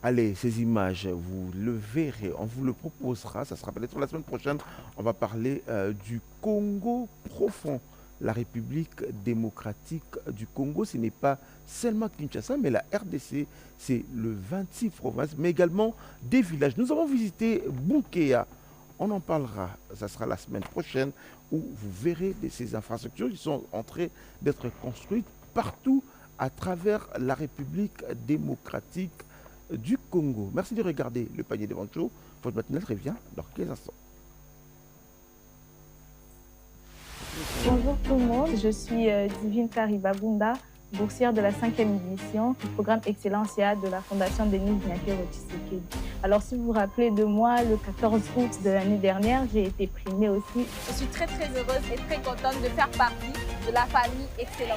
Allez, ces images, vous le verrez, on vous le proposera, ça sera peut-être la semaine prochaine. On va parler du Congo profond, la République démocratique du Congo. Ce n'est pas seulement Kinshasa, mais la RDC, c'est le 26 provinces, mais également des villages. Nous avons visité Bunkea. On en parlera, ça sera la semaine prochaine, où vous verrez ces infrastructures qui sont en train d'être construites partout à travers la République démocratique du Congo. Merci de regarder le panier de Vancho. Votre matinale revient dans quelques instants. Bonjour tout le monde, je suis Divine Karibagunda, boursière de la 5e édition du programme Excellencia de la Fondation Denis Nyakero Tshisekedi. Alors si vous vous rappelez de moi, le 14 août de l'année dernière, j'ai été primée aussi. Je suis très heureuse et très contente de faire partie de la famille Excellencia.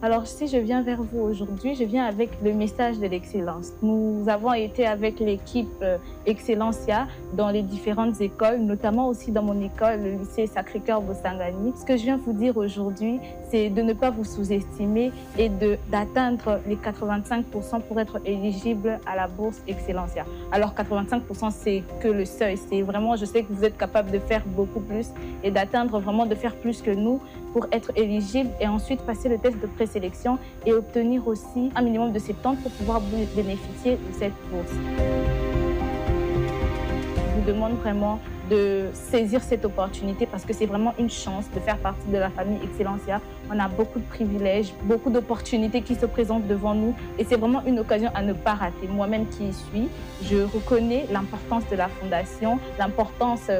Alors si je viens vers vous aujourd'hui, je viens avec le message de l'excellence. Nous avons été avec l'équipe Excellencia dans les différentes écoles, notamment aussi dans mon école, le lycée Sacré-Cœur Bosangani. Ce que je viens vous dire aujourd'hui, c'est de ne pas vous sous-estimer et d'atteindre les 85% pour être éligible à la bourse Excellencia. Alors 85%, c'est que le seuil. C'est vraiment, je sais que vous êtes capable de faire beaucoup plus et d'atteindre vraiment de faire plus que nous pour être éligible et ensuite passer le test de présélection et obtenir aussi un minimum de 70 pour pouvoir bénéficier de cette bourse. Je vous demande vraiment de saisir cette opportunité parce que c'est vraiment une chance de faire partie de la famille Excellencia. On a beaucoup de privilèges, beaucoup d'opportunités qui se présentent devant nous et c'est vraiment une occasion à ne pas rater. Moi-même qui y suis, je reconnais l'importance de la fondation, l'importance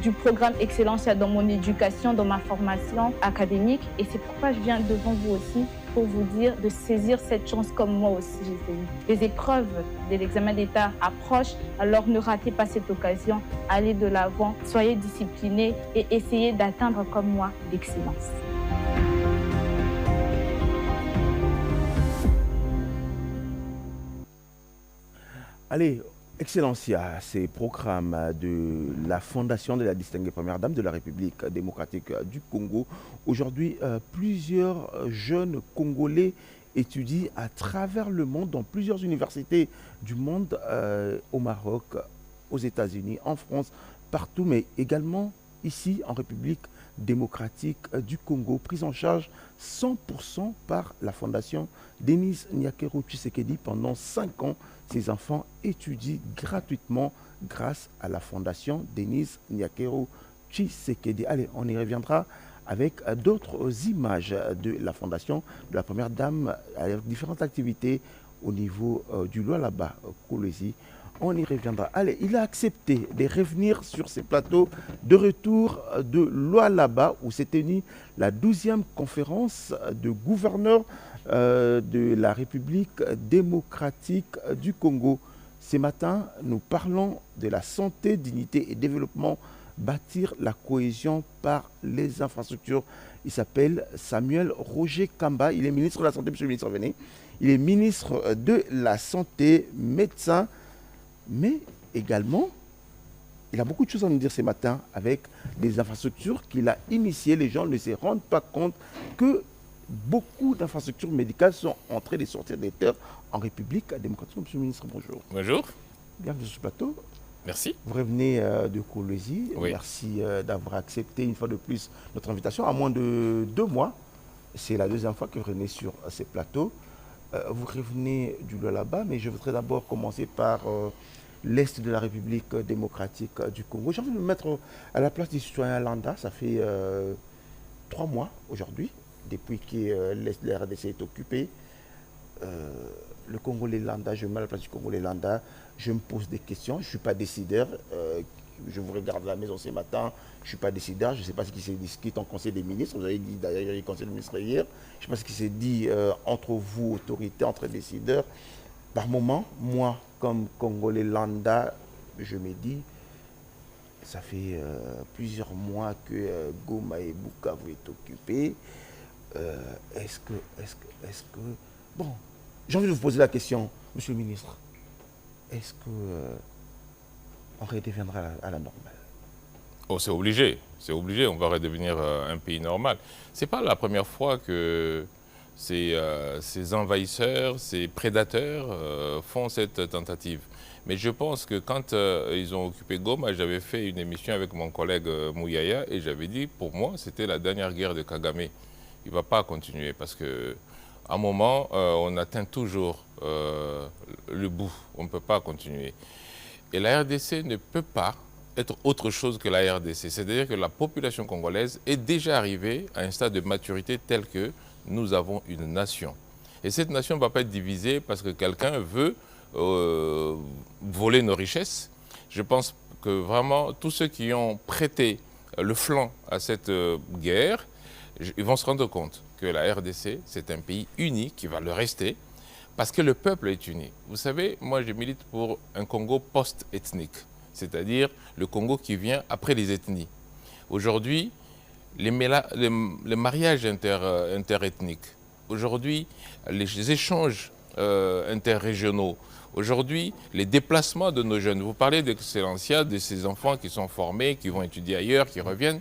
du programme Excellencia dans mon éducation, dans ma formation académique et c'est pourquoi je viens devant vous aussi pour vous dire de saisir cette chance comme moi aussi j'ai saisi. Les épreuves de l'examen d'État approchent, alors ne ratez pas cette occasion, allez de l'avant, soyez disciplinés et essayez d'atteindre comme moi l'excellence. Allez, Excellencia, ces programmes de la Fondation de la distinguée Première Dame de la République démocratique du Congo. Aujourd'hui, plusieurs jeunes Congolais étudient à travers le monde, dans plusieurs universités du monde, au Maroc, aux États-Unis, en France, partout, mais également ici en République démocratique du Congo, prise en charge 100% par la Fondation Denis Nyakero Tshisekedi pendant 5 ans. Ces enfants étudient gratuitement grâce à la Fondation Denis Nyakero Tshisekedi. Allez, on y reviendra avec d'autres images de la Fondation de la Première Dame, avec différentes activités au niveau du Lualaba, Kolwezi. On y reviendra. Allez, il a accepté de revenir sur ces plateaux de retour de Lualaba où s'est tenue la 12e conférence de gouverneurs de la République démocratique du Congo. Ce matin, nous parlons de la santé, dignité et développement, bâtir la cohésion par les infrastructures. Il s'appelle Samuel Roger Kamba. Il est ministre de la Santé, monsieur le ministre, venez. Il est ministre de la Santé, médecin, mais également, il a beaucoup de choses à nous dire ce matin avec des infrastructures qu'il a initiées. Les gens ne se rendent pas compte que beaucoup d'infrastructures médicales sont en train de sortir des terres en République démocratique. Monsieur le ministre, bonjour. Bonjour. Bienvenue sur ce plateau. Merci. Vous revenez de Kolwezi. Oui. Merci d'avoir accepté une fois de plus notre invitation. À moins de 2 mois, c'est la 2e fois que vous revenez sur ces plateaux. Vous revenez du Lualaba, mais je voudrais d'abord commencer par l'Est de la République démocratique du Congo. J'ai envie de me mettre à la place du citoyen Landa. Ça fait 3 mois aujourd'hui, depuis que l'Est de la RDC est occupé. Le Congolais Landa, je me mets à la place du Congolais Landa, je me pose des questions, je ne suis pas décideur. Je vous regarde à la maison ce matin, je ne suis pas décideur, je ne sais pas ce qui s'est discuté en Conseil des ministres. Vous avez dit d'ailleurs, il y a eu le Conseil des ministres hier. Je ne sais pas ce qui s'est dit entre vous, autorités, entre décideurs. Par moment, moi, comme Congolais Landa, je me dis, ça fait plusieurs mois que Goma et Bukavu est occupé. Est-ce que... Bon, j'ai envie de vous poser la question, monsieur le ministre. Est-ce que on redeviendra à la normale? Oh, c'est obligé, on va redevenir un pays normal. Ce n'est pas la première fois que ces envahisseurs, ces prédateurs font cette tentative. Mais je pense que quand ils ont occupé Goma, j'avais fait une émission avec mon collègue Mouyaya et j'avais dit, pour moi, c'était la dernière guerre de Kagame. Il ne va pas continuer parce qu'à un moment, on atteint toujours le bout. On ne peut pas continuer. Et la RDC ne peut pas être autre chose que la RDC. C'est-à-dire que la population congolaise est déjà arrivée à un stade de maturité tel que nous avons une nation. Et cette nation ne va pas être divisée parce que quelqu'un veut voler nos richesses. Je pense que vraiment, tous ceux qui ont prêté le flanc à cette guerre, ils vont se rendre compte que la RDC, c'est un pays uni qui va le rester parce que le peuple est uni. Vous savez, moi, je milite pour un Congo post-ethnique, c'est-à-dire le Congo qui vient après les ethnies. Aujourd'hui, les mariages interethniques, aujourd'hui, les échanges interrégionaux, aujourd'hui, les déplacements de nos jeunes. Vous parlez d'Excellencia, de ces enfants qui sont formés, qui vont étudier ailleurs, qui reviennent.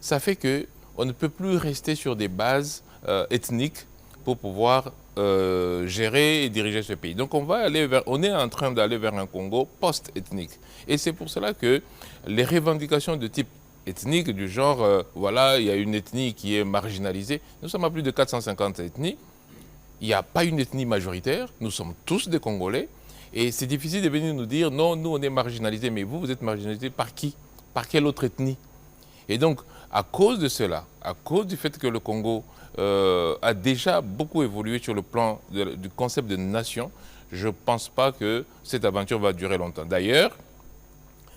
Ça fait qu'on ne peut plus rester sur des bases ethniques pour pouvoir gérer et diriger ce pays. Donc on est en train d'aller vers un Congo post-ethnique. Et c'est pour cela que les revendications de type ethnique, du genre, voilà, il y a une ethnie qui est marginalisée. Nous sommes à plus de 450 ethnies. Il n'y a pas une ethnie majoritaire. Nous sommes tous des Congolais. Et c'est difficile de venir nous dire, non, nous, on est marginalisés. Mais vous êtes marginalisés par qui? Par quelle autre ethnie? Et donc, à cause de cela, à cause du fait que le Congo a déjà beaucoup évolué sur le plan du concept de nation, je ne pense pas que cette aventure va durer longtemps. D'ailleurs,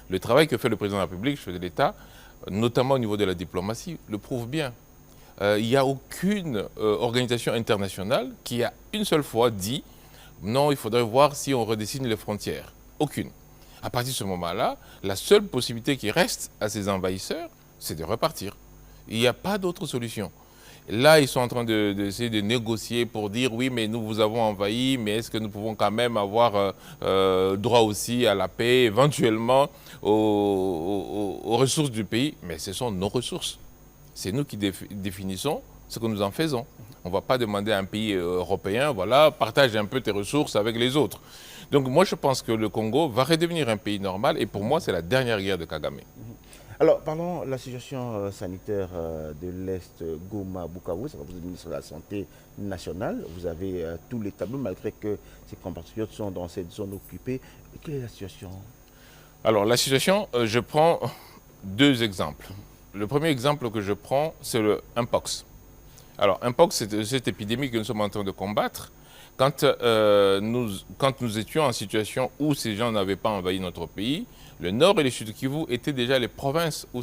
le travail que fait le président de la République, chef de l'État, notamment au niveau de la diplomatie, le prouve bien. Il n'y a aucune organisation internationale qui a une seule fois dit non, il faudrait voir si on redessine les frontières. Aucune. À partir de ce moment-là, la seule possibilité qui reste à ces envahisseurs, c'est de repartir. Il n'y a pas d'autre solution. Là, ils sont en train d'essayer de négocier pour dire oui, mais nous vous avons envahi, mais est-ce que nous pouvons quand même avoir droit aussi à la paix, éventuellement aux ressources du pays? Mais ce sont nos ressources. C'est nous qui définissons ce que nous en faisons. On ne va pas demander à un pays européen, voilà, partage un peu tes ressources avec les autres. Donc moi, je pense que le Congo va redevenir un pays normal et pour moi, c'est la dernière guerre de Kagame. Alors, parlons de la situation sanitaire de l'Est, Goma, Bukavu. Ça va vous être ministre de la Santé nationale. Vous avez tous les tableaux, malgré que ces compatriotes sont dans cette zone occupée. Quelle est la situation? Alors, la situation, je prends deux exemples. Le premier exemple que je prends, c'est le Mpox. Alors, Mpox, c'est cette épidémie que nous sommes en train de combattre. Quand nous étions en situation où ces gens n'avaient pas envahi notre pays, le Nord et le Sud Kivu étaient déjà les provinces où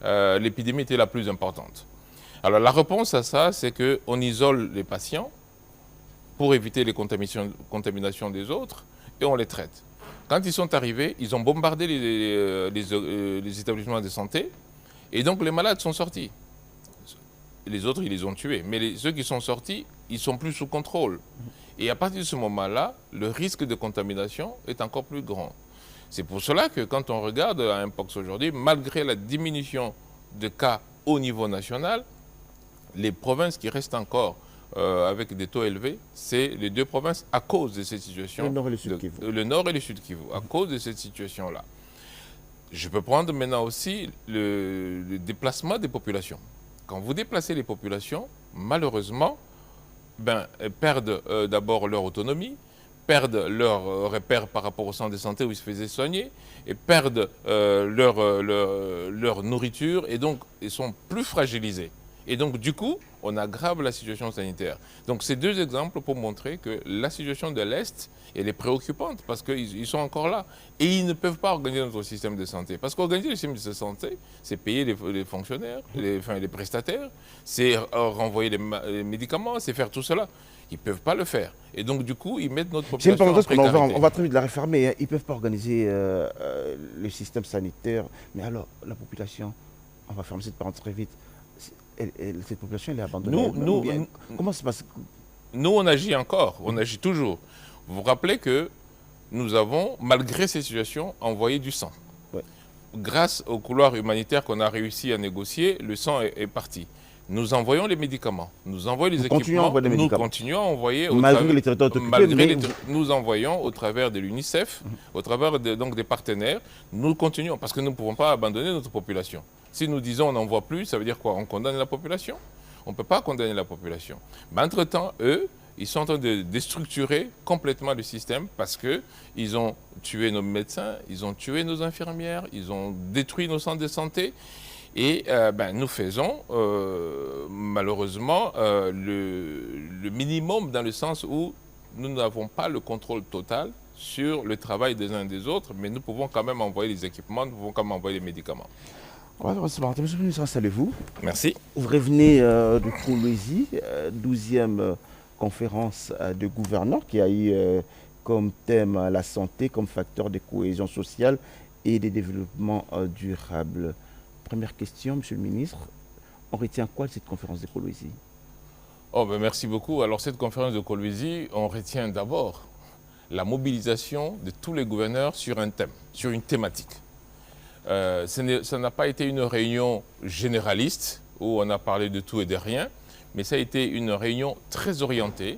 l'épidémie était la plus importante. Alors la réponse à ça, c'est qu'on isole les patients pour éviter les contaminations des autres et on les traite. Quand ils sont arrivés, ils ont bombardé les établissements de santé et donc les malades sont sortis. Les autres, ils les ont tués. Mais ceux qui sont sortis, ils sont plus sous contrôle. Et à partir de ce moment-là, le risque de contamination est encore plus grand. C'est pour cela que quand on regarde un Mpox aujourd'hui, malgré la diminution de cas au niveau national, les provinces qui restent encore avec des taux élevés, c'est les deux provinces à cause de cette situation. Le Nord et le Sud Kivu. Le Nord et le Sud Kivu, à cause de cette situation-là. Je peux prendre maintenant aussi le déplacement des populations. Quand vous déplacez les populations, malheureusement, elles perdent d'abord leur autonomie, perdent leur repère par rapport au centre de santé où ils se faisaient soigner, et perdent leur nourriture, et donc ils sont plus fragilisés. Et donc du coup, on aggrave la situation sanitaire. Donc ces deux exemples pour montrer que la situation de l'Est, elle est préoccupante parce qu'ils sont encore là. Et ils ne peuvent pas organiser notre système de santé. Parce qu'organiser le système de santé, c'est payer les fonctionnaires, les prestataires, c'est renvoyer les médicaments, c'est faire tout cela. Ils ne peuvent pas le faire. Et donc, du coup, ils mettent notre population en précarité. On va très vite la réformer. Hein. Ils ne peuvent pas organiser le système sanitaire. Mais alors, la population, on va fermer cette parenthèse très vite. Cette population, elle est abandonnée. Comment ça se passe? Nous, on agit encore. On agit toujours. Vous vous rappelez que nous avons, malgré ces situations, envoyé du sang. Ouais. Grâce au couloir humanitaire qu'on a réussi à négocier, le sang est parti. Nous envoyons les médicaments, nous envoyons les Continuons à équipements, envoyer les nous médicaments. continuons à envoyer Malgré les territoires occupés, nous envoyons au travers de l'UNICEF, au travers donc des partenaires, nous continuons parce que nous ne pouvons pas abandonner notre population. Si nous disons on n'envoie plus, ça veut dire quoi? On condamne la population? On ne peut pas condamner la population. Mais entre-temps, eux, ils sont en train de déstructurer complètement le système parce qu'ils ont tué nos médecins, ils ont tué nos infirmières, ils ont détruit nos centres de santé. Et nous faisons malheureusement le minimum dans le sens où nous n'avons pas le contrôle total sur le travail des uns et des autres, mais nous pouvons quand même envoyer les équipements, nous pouvons quand même envoyer les médicaments. Monsieur le ministre, installez-vous. Merci. Vous revenez de Kolwezi, 12e conférence de gouverneurs qui a eu comme thème la santé comme facteur de cohésion sociale et de développement durable. Première question, Monsieur le ministre, on retient quoi de cette conférence de Kolwezi? Merci beaucoup. Alors cette conférence de Kolwezi, on retient d'abord la mobilisation de tous les gouverneurs sur un thème, sur une thématique. Ça n'a pas été une réunion généraliste où on a parlé de tout et de rien, mais ça a été une réunion très orientée,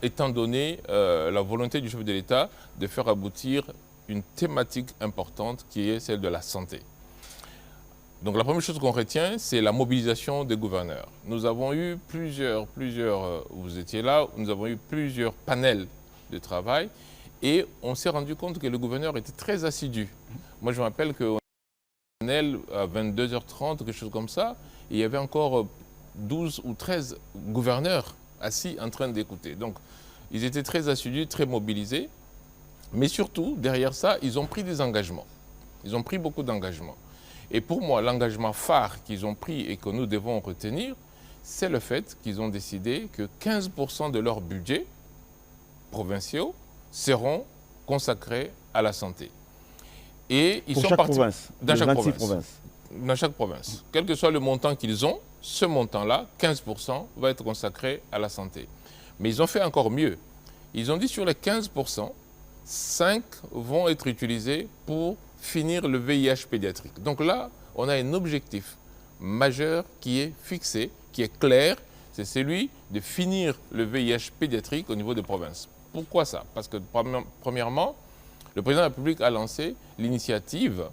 étant donné la volonté du chef de l'État de faire aboutir une thématique importante qui est celle de la santé. Donc la première chose qu'on retient, c'est la mobilisation des gouverneurs. Nous avons eu plusieurs, vous étiez là, nous avons eu plusieurs panels de travail et on s'est rendu compte que le gouverneur était très assidu. Moi je me rappelle qu'au panel à 22h30, quelque chose comme ça, il y avait encore 12 ou 13 gouverneurs assis en train d'écouter. Donc ils étaient très assidus, très mobilisés, mais surtout derrière ça, ils ont pris des engagements. Ils ont pris beaucoup d'engagements. Et pour moi, l'engagement phare qu'ils ont pris et que nous devons retenir, c'est le fait qu'ils ont décidé que 15% de leur budget provinciaux seront consacrés à la santé. Et ils sont partis dans chaque province. Quel que soit le montant qu'ils ont, ce montant-là, 15%, va être consacré à la santé. Mais ils ont fait encore mieux. Ils ont dit sur les 15%, 5 vont être utilisés pour finir le VIH pédiatrique. Donc là, on a un objectif majeur qui est fixé, qui est clair, c'est celui de finir le VIH pédiatrique au niveau des provinces. Pourquoi ça? Parce que premièrement, le président de la République a lancé l'initiative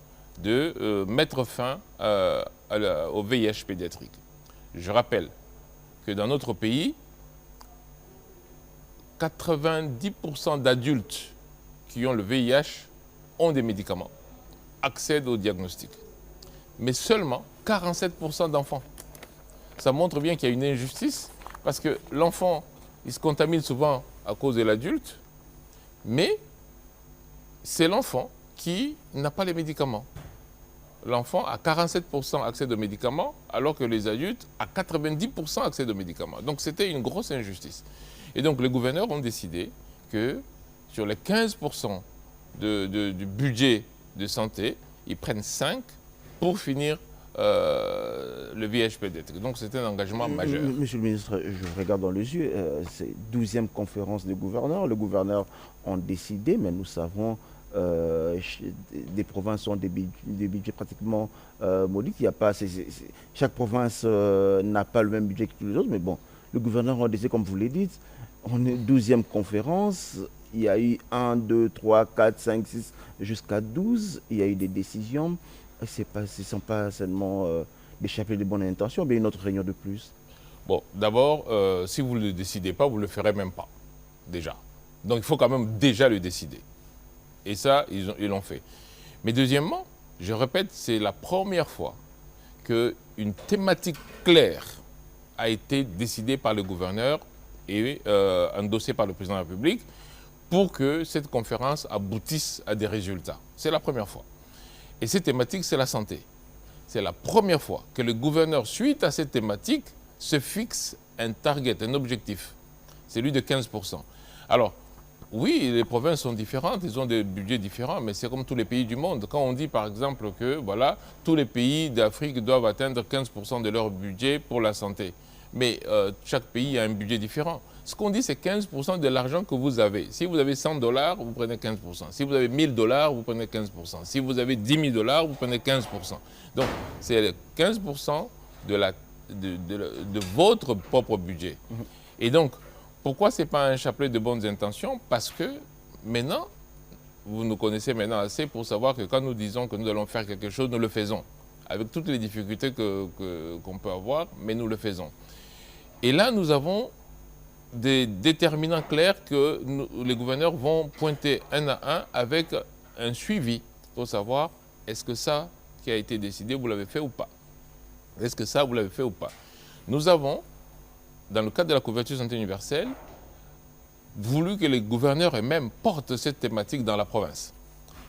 de mettre fin au VIH pédiatrique. Je rappelle que dans notre pays, 90% d'adultes qui ont le VIH ont des médicaments, accèdent au diagnostic. Mais seulement 47% d'enfants. Ça montre bien qu'il y a une injustice parce que l'enfant, il se contamine souvent à cause de l'adulte, mais c'est l'enfant qui n'a pas les médicaments. L'enfant a 47% accès aux médicaments, alors que les adultes a 90% accès aux médicaments. Donc c'était une grosse injustice. Et donc les gouverneurs ont décidé que sur les 15% du budget de santé, ils prennent 5 pour finir le VIH pédiatrique. Donc c'est un engagement majeur. Monsieur le ministre, je vous regarde dans les yeux, c'est 12e conférence des gouverneurs. Les gouverneurs ont décidé, mais nous savons des provinces ont des budgets pratiquement modiques. Il y a pas, chaque province n'a pas le même budget que tous les autres, mais bon, le gouverneur a décidé, comme vous l'avez dit, on est 12e conférence, il y a eu 1, 2, 3, 4, 5, 6, jusqu'à 12, il y a eu des décisions. Ce ne sont pas seulement des chapelets de bonne intention, mais une autre réunion de plus. Bon, d'abord, si vous ne le décidez pas, vous ne le ferez même pas, déjà. Donc il faut quand même déjà le décider. Et ça, ils l'ont fait. Mais deuxièmement, je répète, c'est la première fois qu'une thématique claire a été décidée par le gouverneur et endossée par le président de la République pour que cette conférence aboutisse à des résultats. C'est la première fois. Et cette thématique, c'est la santé. C'est la première fois que le gouverneur, suite à cette thématique, se fixe un target, un objectif, celui de 15%. Alors, oui, les provinces sont différentes, ils ont des budgets différents, mais c'est comme tous les pays du monde. Quand on dit par exemple que voilà, tous les pays d'Afrique doivent atteindre 15% de leur budget pour la santé, mais chaque pays a un budget différent. Ce qu'on dit, c'est 15% de l'argent que vous avez. Si vous avez $100, vous prenez 15%. Si vous avez $1000, vous prenez 15%. Si vous avez $10 000, vous prenez 15%. Donc, c'est 15% de la de votre propre budget. Et donc, pourquoi ce n'est pas un chapelet de bonnes intentions? Parce que maintenant, vous nous connaissez maintenant assez pour savoir que quand nous disons que nous allons faire quelque chose, nous le faisons. Avec toutes les difficultés qu'on peut avoir, mais nous le faisons. Et là, nous avons des déterminants clairs que les gouverneurs vont pointer un à un avec un suivi pour savoir est-ce que ça qui a été décidé, vous l'avez fait ou pas? Est-ce que ça, vous l'avez fait ou pas? Nous avons, dans le cadre de la couverture santé universelle, voulu que les gouverneurs eux-mêmes portent cette thématique dans la province.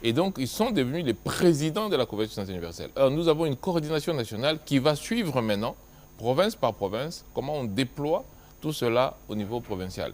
Et donc, ils sont devenus les présidents de la couverture santé universelle. Alors, nous avons une coordination nationale qui va suivre maintenant, province par province, comment on déploie tout cela au niveau provincial.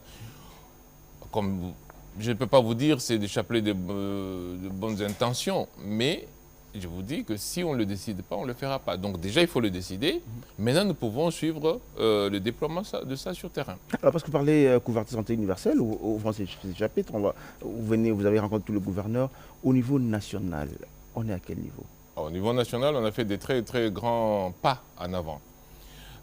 Comme je ne peux pas vous dire c'est des chapelets de bonnes intentions, mais je vous dis que si on ne le décide pas, on ne le fera pas. Donc déjà, il faut le décider. Maintenant, nous pouvons suivre le déploiement de ça sur terrain. Alors, parce que vous parlez couverture santé universelle, au ces chapitres, vous avez rencontré tous les gouverneurs. Au niveau national, on est à quel niveau? Au niveau national, on a fait des très, très grands pas en avant.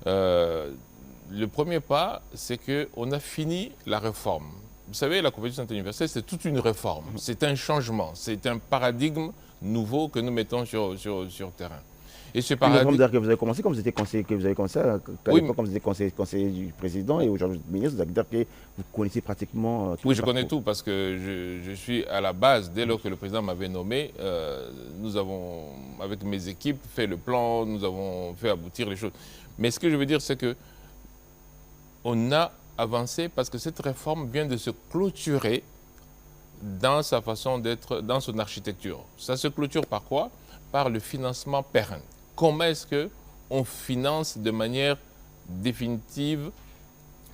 Le premier pas, c'est qu'on a fini la réforme. Vous savez, la couverture santé universelle, c'est toute une réforme. C'est un changement, c'est un paradigme nouveau que nous mettons sur terrain. Et ce paradigme... que vous avez commencé comme vous étiez conseiller, que vous avez commencé à l'époque, comme vous étiez conseiller du président et aujourd'hui ministre, vous allez dire que vous connaissez pratiquement tout. Oui, je connais tout parce que je suis à la base, dès lors que le président m'avait nommé, nous avons, avec mes équipes, fait le plan, nous avons fait aboutir les choses. Mais ce que je veux dire, c'est que on a avancé parce que cette réforme vient de se clôturer dans sa façon d'être, dans son architecture. Ça se clôture par quoi? Par le financement pérenne. Comment est-ce qu'on finance de manière définitive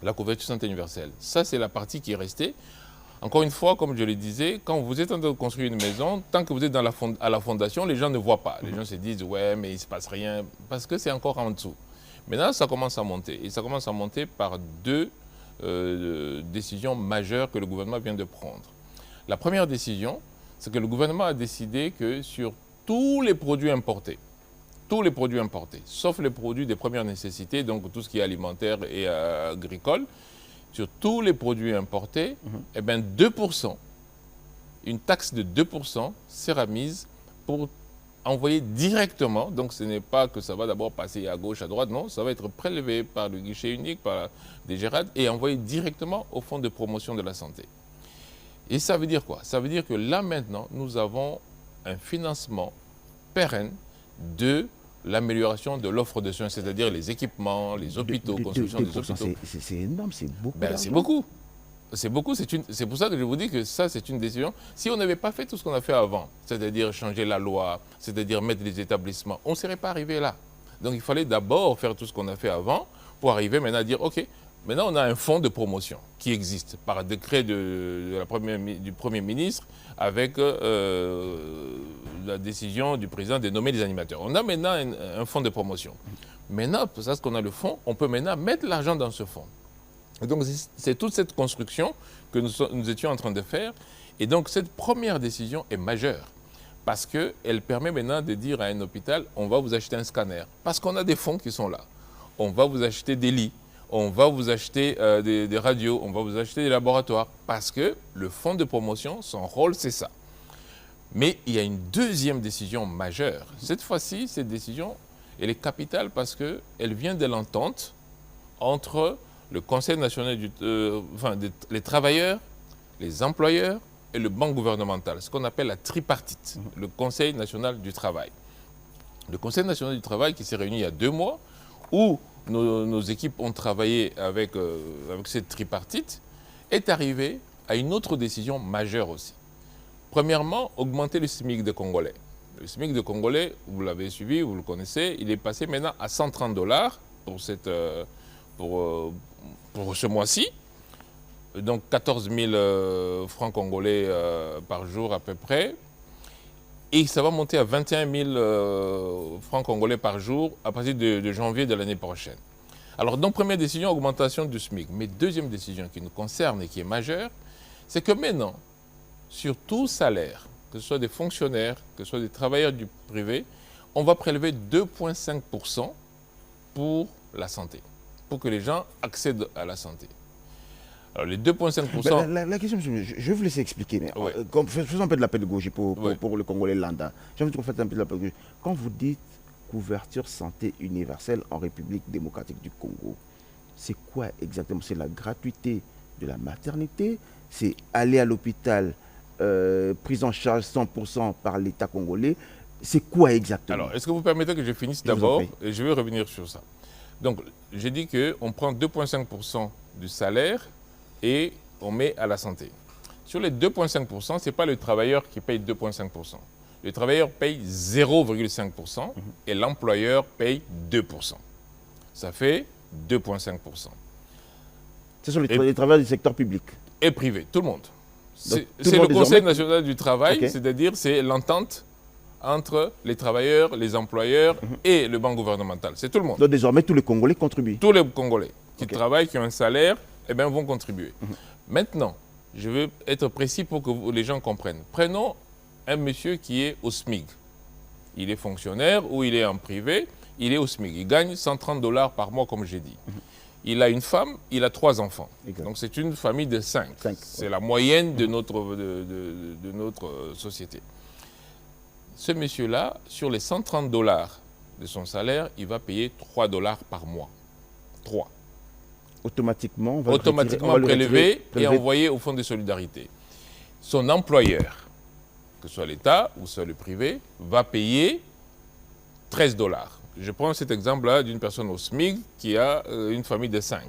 la couverture santé universelle? Ça, c'est la partie qui est restée. Encore une fois, comme je le disais, quand vous êtes en train de construire une maison, tant que vous êtes à la fondation, les gens ne voient pas. Les gens se disent, ouais, mais il ne se passe rien, parce que c'est encore en dessous. Maintenant, ça commence à monter. Et ça commence à monter par deux décisions majeures que le gouvernement vient de prendre. La première décision, c'est que le gouvernement a décidé que sur tous les produits importés, sauf les produits de première nécessité, donc tout ce qui est alimentaire et agricole, sur tous les produits importés, eh bien 2%, une taxe de 2% sera mise pour envoyer directement, donc ce n'est pas que ça va d'abord passer à gauche, à droite, non, ça va être prélevé par le guichet unique, par la DGRAD et envoyé directement au Fonds de promotion de la santé. Et ça veut dire quoi? Ça veut dire que là maintenant, nous avons un financement pérenne de l'amélioration de l'offre de soins, c'est-à-dire les équipements, les hôpitaux, construction des hôpitaux. C'est énorme, c'est beaucoup. Ben, c'est beaucoup. C'est beaucoup, c'est pour ça que je vous dis que ça, c'est une décision. Si on n'avait pas fait tout ce qu'on a fait avant, c'est-à-dire changer la loi, c'est-à-dire mettre les établissements, on ne serait pas arrivé là. Donc il fallait d'abord faire tout ce qu'on a fait avant pour arriver maintenant à dire, OK, maintenant on a un fonds de promotion qui existe par décret du Premier ministre avec la décision du président de nommer des animateurs. On a maintenant un fonds de promotion. Maintenant, parce qu'on a le fonds, on peut maintenant mettre l'argent dans ce fonds. Et donc, c'est toute cette construction que nous étions en train de faire. Et donc, cette première décision est majeure parce qu'elle permet maintenant de dire à un hôpital, on va vous acheter un scanner. Parce qu'on a des fonds qui sont là. On va vous acheter des lits, on va vous acheter des radios, on va vous acheter des laboratoires. Parce que le fonds de promotion, son rôle, c'est ça. Mais il y a une deuxième décision majeure. Cette fois-ci, cette décision, elle est capitale parce qu'elle vient de l'entente entre le Conseil national les travailleurs, les employeurs et le banc gouvernemental, ce qu'on appelle la tripartite, le Conseil national du travail. Le Conseil national du travail qui s'est réuni il y a 2 mois, où nos équipes ont travaillé avec cette tripartite, est arrivé à une autre décision majeure aussi. Premièrement, augmenter le SMIC des Congolais. Le SMIC des Congolais, vous l'avez suivi, vous le connaissez, il est passé maintenant à $130 pour ce mois-ci, donc 14 000 francs congolais par jour à peu près, et ça va monter à 21 000 francs congolais par jour à partir de janvier de l'année prochaine. Alors donc première décision, augmentation du SMIC, mais deuxième décision qui nous concerne et qui est majeure, c'est que maintenant, sur tout salaire, que ce soit des fonctionnaires, que ce soit des travailleurs du privé, on va prélever 2,5% pour la santé, pour que les gens accèdent à la santé. Alors les 2,5%... La question, je vais vous laisser expliquer. Mais Ouais. Faisons un peu de la pédagogie pour Ouais. le Congolais lambda. J'aimerais que vous fassiez un peu de la pédagogie. Quand vous dites couverture santé universelle en République démocratique du Congo, c'est quoi exactement? C'est la gratuité de la maternité? C'est aller à l'hôpital, prise en charge 100% par l'État congolais? C'est quoi exactement? Alors, est-ce que vous permettez que je finisse Je vous en d'abord prie. et je vais revenir sur ça. Donc, j'ai dit qu'on prend 2,5% du salaire et on met à la santé. Sur les 2,5%, ce n'est pas le travailleur qui paye 2,5%. Le travailleur paye 0,5% et l'employeur paye 2%. Ça fait 2,5%. Ce sont les travailleurs du secteur public. Et privé, tout le monde. C'est tout le le monde Conseil désormais- national du travail, Ok. c'est-à-dire c'est l'entente entre les travailleurs, les employeurs et le banc gouvernemental. C'est tout le monde. Donc désormais, tous les Congolais contribuent. Tous les Congolais qui Ok. travaillent, qui ont un salaire, eh bien, vont contribuer. Maintenant, je veux être précis pour que les gens comprennent. Prenons un monsieur qui est au SMIC. Il est fonctionnaire ou il est en privé, il est au SMIC. Il gagne 130 $ par mois, comme j'ai dit. Il a une femme, il a 3 enfants. Exact. Donc c'est une famille de 5. Cinq, C'est la moyenne de notre société. Ce monsieur-là, sur les 130 $ de son salaire, il va payer 3 $ par mois. 3. Automatiquement, on va Automatiquement prélevé et envoyé au Fonds de solidarité. Son employeur, que ce soit l'État ou soit le privé, va payer 13 $. Je prends cet exemple-là d'une personne au SMIC qui a une famille de 5.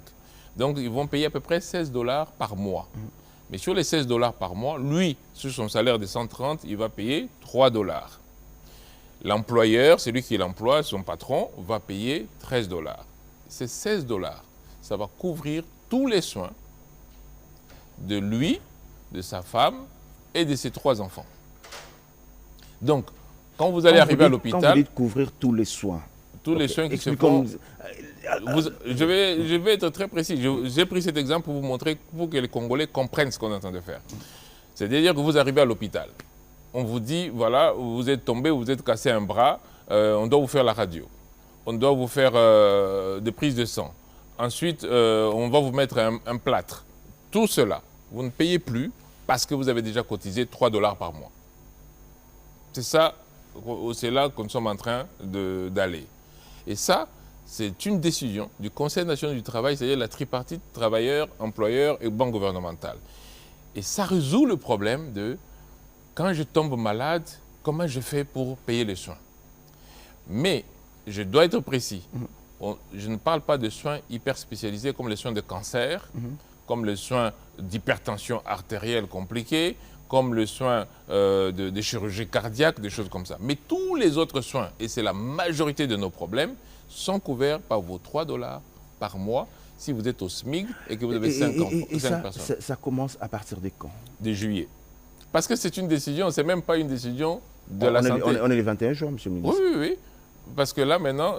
Donc, ils vont payer à peu près 16 $ par mois. Mais sur les 16 $ par mois, lui, sur son salaire de 130, il va payer 3 $. L'employeur, celui qui l'emploie, son patron, va payer 13 $. Ces 16 $, ça va couvrir tous les soins de lui, de sa femme et de ses 3 enfants. Donc, quand vous allez arriver à Quand vous l'hôpital, dites couvrir tous les soins, tous les ok, soins qui se expliquons- font... Je vais être très précis. J'ai pris cet exemple pour vous montrer, pour que les Congolais comprennent ce qu'on est en train de faire. C'est-à-dire que vous arrivez à l'hôpital. On vous dit, voilà, vous êtes tombé, vous êtes cassé un bras, on doit vous faire la radio. On doit vous faire des prises de sang. Ensuite, on va vous mettre un plâtre. Tout cela, vous ne payez plus parce que vous avez déjà cotisé 3 $ par mois. C'est ça, c'est là que nous sommes en train d'aller. Et ça, c'est une décision du Conseil national du travail, c'est-à-dire la tripartite travailleurs, employeurs et banque gouvernementale. Et ça résout le problème de quand je tombe malade, comment je fais pour payer les soins. Mais je dois être précis. Je ne parle pas de soins hyper spécialisés comme les soins de cancer, comme les soins d'hypertension artérielle compliquée, comme le soin de chirurgie cardiaque, des choses comme ça. Mais tous les autres soins, et c'est la majorité de nos problèmes, sont couverts par vos 3 $ par mois si vous êtes au SMIC et que vous avez 5 personnes. Ça commence à partir de quand? De juillet. Parce que c'est une décision, c'est même pas une décision de la santé. On est le 21 juin, monsieur le Oui, ministre. oui, oui. Parce que là, maintenant,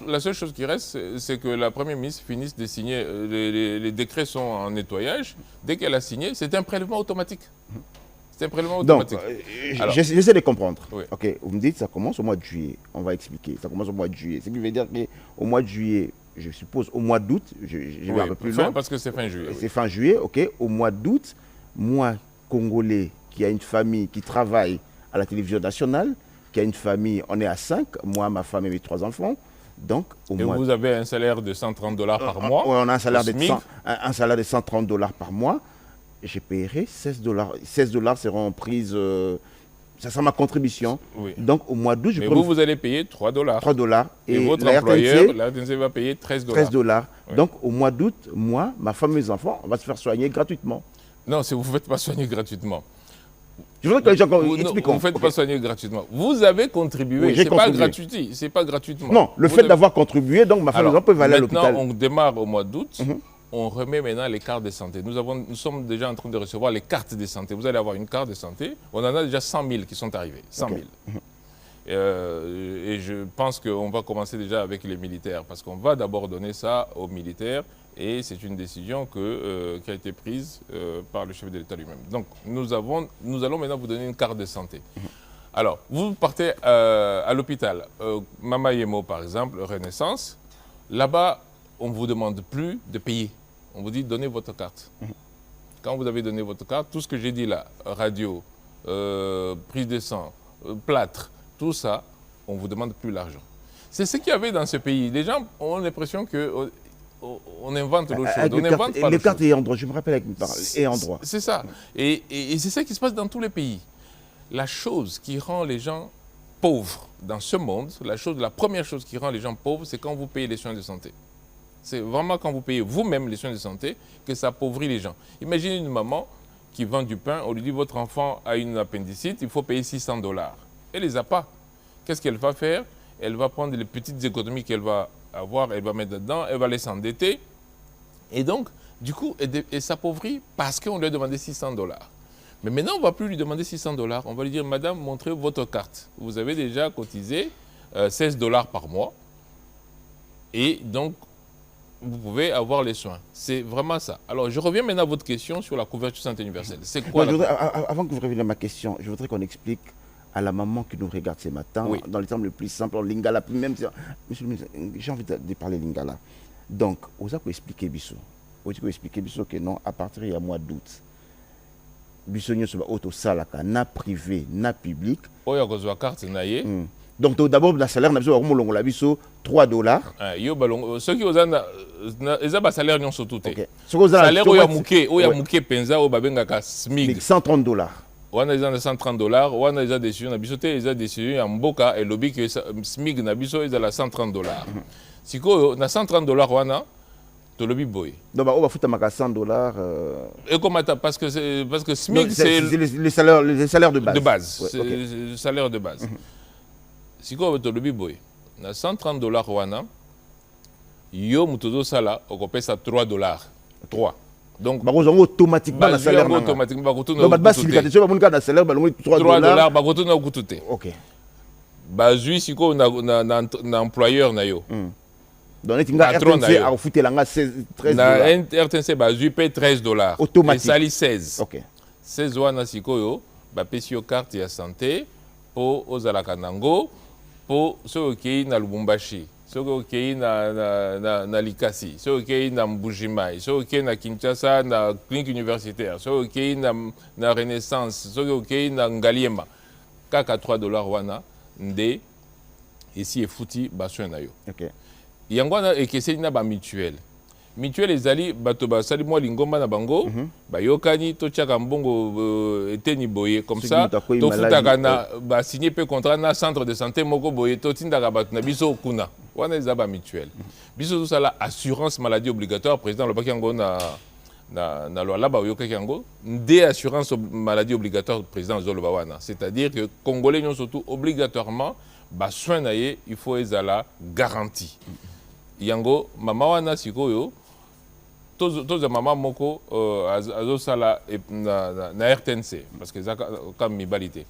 la seule chose qui reste, c'est que la Première ministre finisse de signer. Les décrets sont en nettoyage. Dès qu'elle a signé, c'est un prélèvement automatique. C'est un prélèvement Donc, automatique. Alors, j'essaie de comprendre. Oui. Ok, vous me dites ça commence au mois de juillet. On va expliquer. Ça commence au mois de juillet. Ce qui veut dire qu'au mois de juillet, je suppose au mois d'août, je vais oui, un peu plus loin. parce que c'est fin juillet. C'est fin juillet, ok. Au mois d'août, moi, Congolais, qui a une famille qui travaille à la télévision nationale, qui a une famille, on est à 5, moi, ma femme et mes 3 enfants. Donc, au Et mois vous avez un salaire de 130 $ par mois. on a un salaire, au de SMIC. un salaire de 130 $ par mois. Je paierai 16 $. 16 $ seront prises, ça sera ma contribution. Oui. Donc, au mois d'août, je Mais prends vous allez payer 3 $. 3 $. Et votre la employeur, RTNC, la RTNC va payer 13 $. 13 $. Oui. Donc, au mois d'août, moi, ma femme et mes enfants, on va se faire soigner gratuitement. Non, si vous ne faites pas soigner gratuitement. Je voudrais que les gens Vous expliquent. ne faites pas soigner gratuitement. Vous avez contribué. Oui, j'ai C'est pas contribué. gratuit. C'est pas gratuitement. Non, le Vous fait avez- d'avoir contribué, donc ma femme et mes Alors, enfants peuvent aller à maintenant, l'hôpital. on démarre au mois d'août. On remet maintenant les cartes de santé. Nous sommes déjà en train de recevoir les cartes de santé. Vous allez avoir une carte de santé. On en a déjà 100 000 qui sont arrivés. 100 000. Et je pense qu'on va commencer déjà avec les militaires parce qu'on va d'abord donner ça aux militaires et c'est une décision qui a été prise par le chef de l'État lui-même. Donc nous allons maintenant vous donner une carte de santé. Alors, vous partez à l'hôpital. Mama Yemo, par exemple, Renaissance, Là-bas, on ne vous demande plus de payer. On vous dit donnez votre carte. Quand vous avez donné votre carte, tout ce que j'ai dit là, radio, prise de sang, plâtre, tout ça, on ne vous demande plus l'argent. C'est ce qu'il y avait dans ce pays. Les gens ont l'impression que on invente l'autre chose. On n'invente pas les cartes et endroit, je me rappelle avec une parole, et endroit. C'est ça. Et c'est ça qui se passe dans tous les pays. La chose qui rend les gens pauvres dans ce monde, la première chose qui rend les gens pauvres, c'est quand vous payez les soins de santé. C'est vraiment quand vous payez vous-même les soins de santé que ça appauvrit les gens. Imaginez une maman qui vend du pain, on lui dit votre enfant a une appendicite, il faut payer $600. Elle ne les a pas. Qu'est-ce qu'elle va faire? Elle va prendre les petites économies qu'elle va avoir, elle va mettre dedans, elle va les s'endetter. Et donc, du coup, elle s'appauvrit parce qu'on lui a demandé $600. Mais maintenant, on ne va plus lui demander $600. On va lui dire, madame, montrez votre carte. Vous avez déjà cotisé $16 par mois. Et donc, vous pouvez avoir les soins. C'est vraiment ça. Alors, je reviens maintenant à votre question sur la couverture santé universelle. C'est quoi avant que vous reveniez à ma question, je voudrais qu'on explique à la maman qui nous regarde ce matin, oui, dans les termes les plus simples, en lingala, même si, monsieur le ministre, j'ai envie de parler lingala. Donc, vous avez expliqué Bissot. Vous avez expliqué Bissot que non, à partir du mois d'août, Bissot n'y a pas auto salaka, na privé, na public. Oh, il y a une carte naïe. Donc, d'abord, le salaire, on a Bissot $3. Ceux qui ont un salaire, ils ont tout. Le salaire, il y a mouké penza, il y a SMIG. $130. On a $130, on a des décisions, on a des décisions, en Mboka, et lobby que SMIG na biso, ils ont $130. Si on a $130, on a le lobby boy. Donc, on va foutre $100. Et comment parce que SMIG, c'est le salaire de base. De base, c'est le salaire de base. Si on a le lobby boy, on a $130, on a yo mutozo sala, on paye ça $3. 3. Donc, automatiquement, le salaire. Automatiquement, $3. Ok. Bazui, si on a un employeur, donc, RTNC a foutu $13. RTNC Bazui paye $13. Automatique. Et sali 16. Ok. 16 wana sikoyo, ba pesi yo carte ya santé pour ozalaka nango pour ceux qui na Lubumbashi. Ceux qui na Likasi, ceux qui na Mbujimai, ceux qui na Kinshasa, na clinique universitaire, ceux qui na Renaissance, ceux qui na Ngaliema. Kaka $3 wana, nde, ici est fouti, bassoin na yo. Ok. Yangwana ekeseli na ba mutuelle. Mutuelle ezali bato basali mwa lingomba na bango, bayokani totiaka mbongo eteni boye comme ça, tofutaka na ba signer pe contrat na centre de santé moko boye totindaka bato na biso kuna. Wana eza ba mutuelle. Biso tout ça la assurance maladie obligatoire président lobaki yango na loi là-bas oyokaki yango nde assurance maladie obligatoire président zoloba wana. C'est-à-dire que congolais nyonso surtout obligatoirement ba soin na ye il faut ezala garantie. Yango mama wana sikoyo toza mama moko azosala na RTNC parce que ça comme mibalité.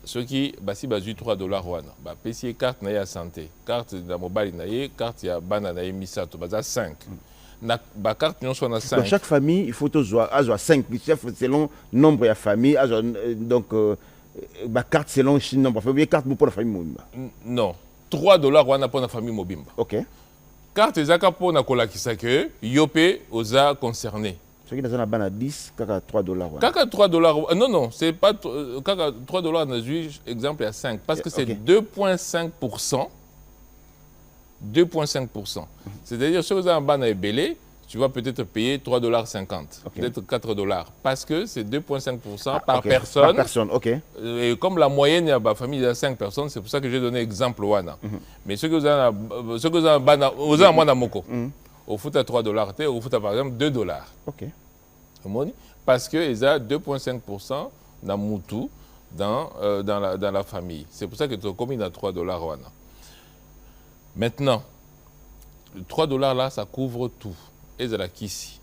Ceux qui basi bazui $3 wana ba pesi carte na ya santé, carte na mobile na ye, carte ya bana na ye misato baza 5. Na ba carte nyonso na 5. Dans chaque famille, il faut avoir 5 chefs selon nombre de familles, donc ba carte selon le nombre de familles, carte pour la famille mobimba. Non, $3 wana pour la famille mobimba. OK. Carte ezaka pour na kolakisa que yopé oza concerné. Ce qui est dans la 10, kaka $3. Kaka $3. Non, c'est pas kaka $3 na juge exemple à 5 parce que c'est 2,5%. 2,5%. C'est-à-dire si vous avez un ban à belé, tu vas peut-être payer $3,50, peut-être $4 parce que c'est 2,5% par personne. Par personne, OK. Et comme la moyenne de la famille est 5 personnes, c'est pour ça que j'ai donné exemple wana. Mais ce que vous avez un ban aux amana moko. Au foot à $3, au foot à par exemple $2. OK. Parce qu'ils ont 2,5% dans Moutou, dans la famille. C'est pour ça que tu as commis à $3 wana. Maintenant, le $3 là, ça couvre tout. Et à la kisi,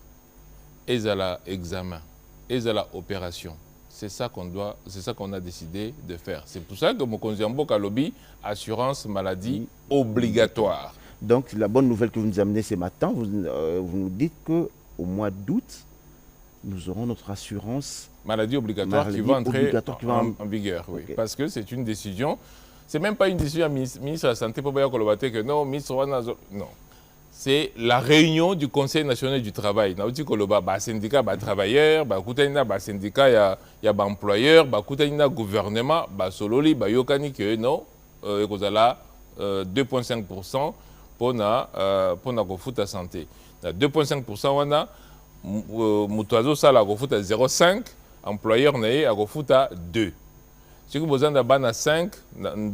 et à la examen, et à la opération. C'est ça qu'on a décidé de faire. C'est pour ça que mon Konziambo Kalobi, assurance maladie obligatoire. Donc, la bonne nouvelle que vous nous amenez ce matin, vous nous dites qu'au mois d'août, nous aurons notre assurance maladie obligatoire qui va entrer en vigueur. Oui. Okay. Parce que c'est une décision, c'est même pas une décision ministre de la Santé pour dire que non, ministre non. c'est la réunion du Conseil national du travail. Nauti koloba ba syndicat ba travailleurs, ba kutaina ba syndicat ya ba employeur, ba kutaina gouvernement, ba sololi ba yokani que non ekozala 2,5% pour na kofuta santé. 2,5% wana mutuazo sala kofuta 0,5, employeur nae akofuta 2. Si vous avez bana 5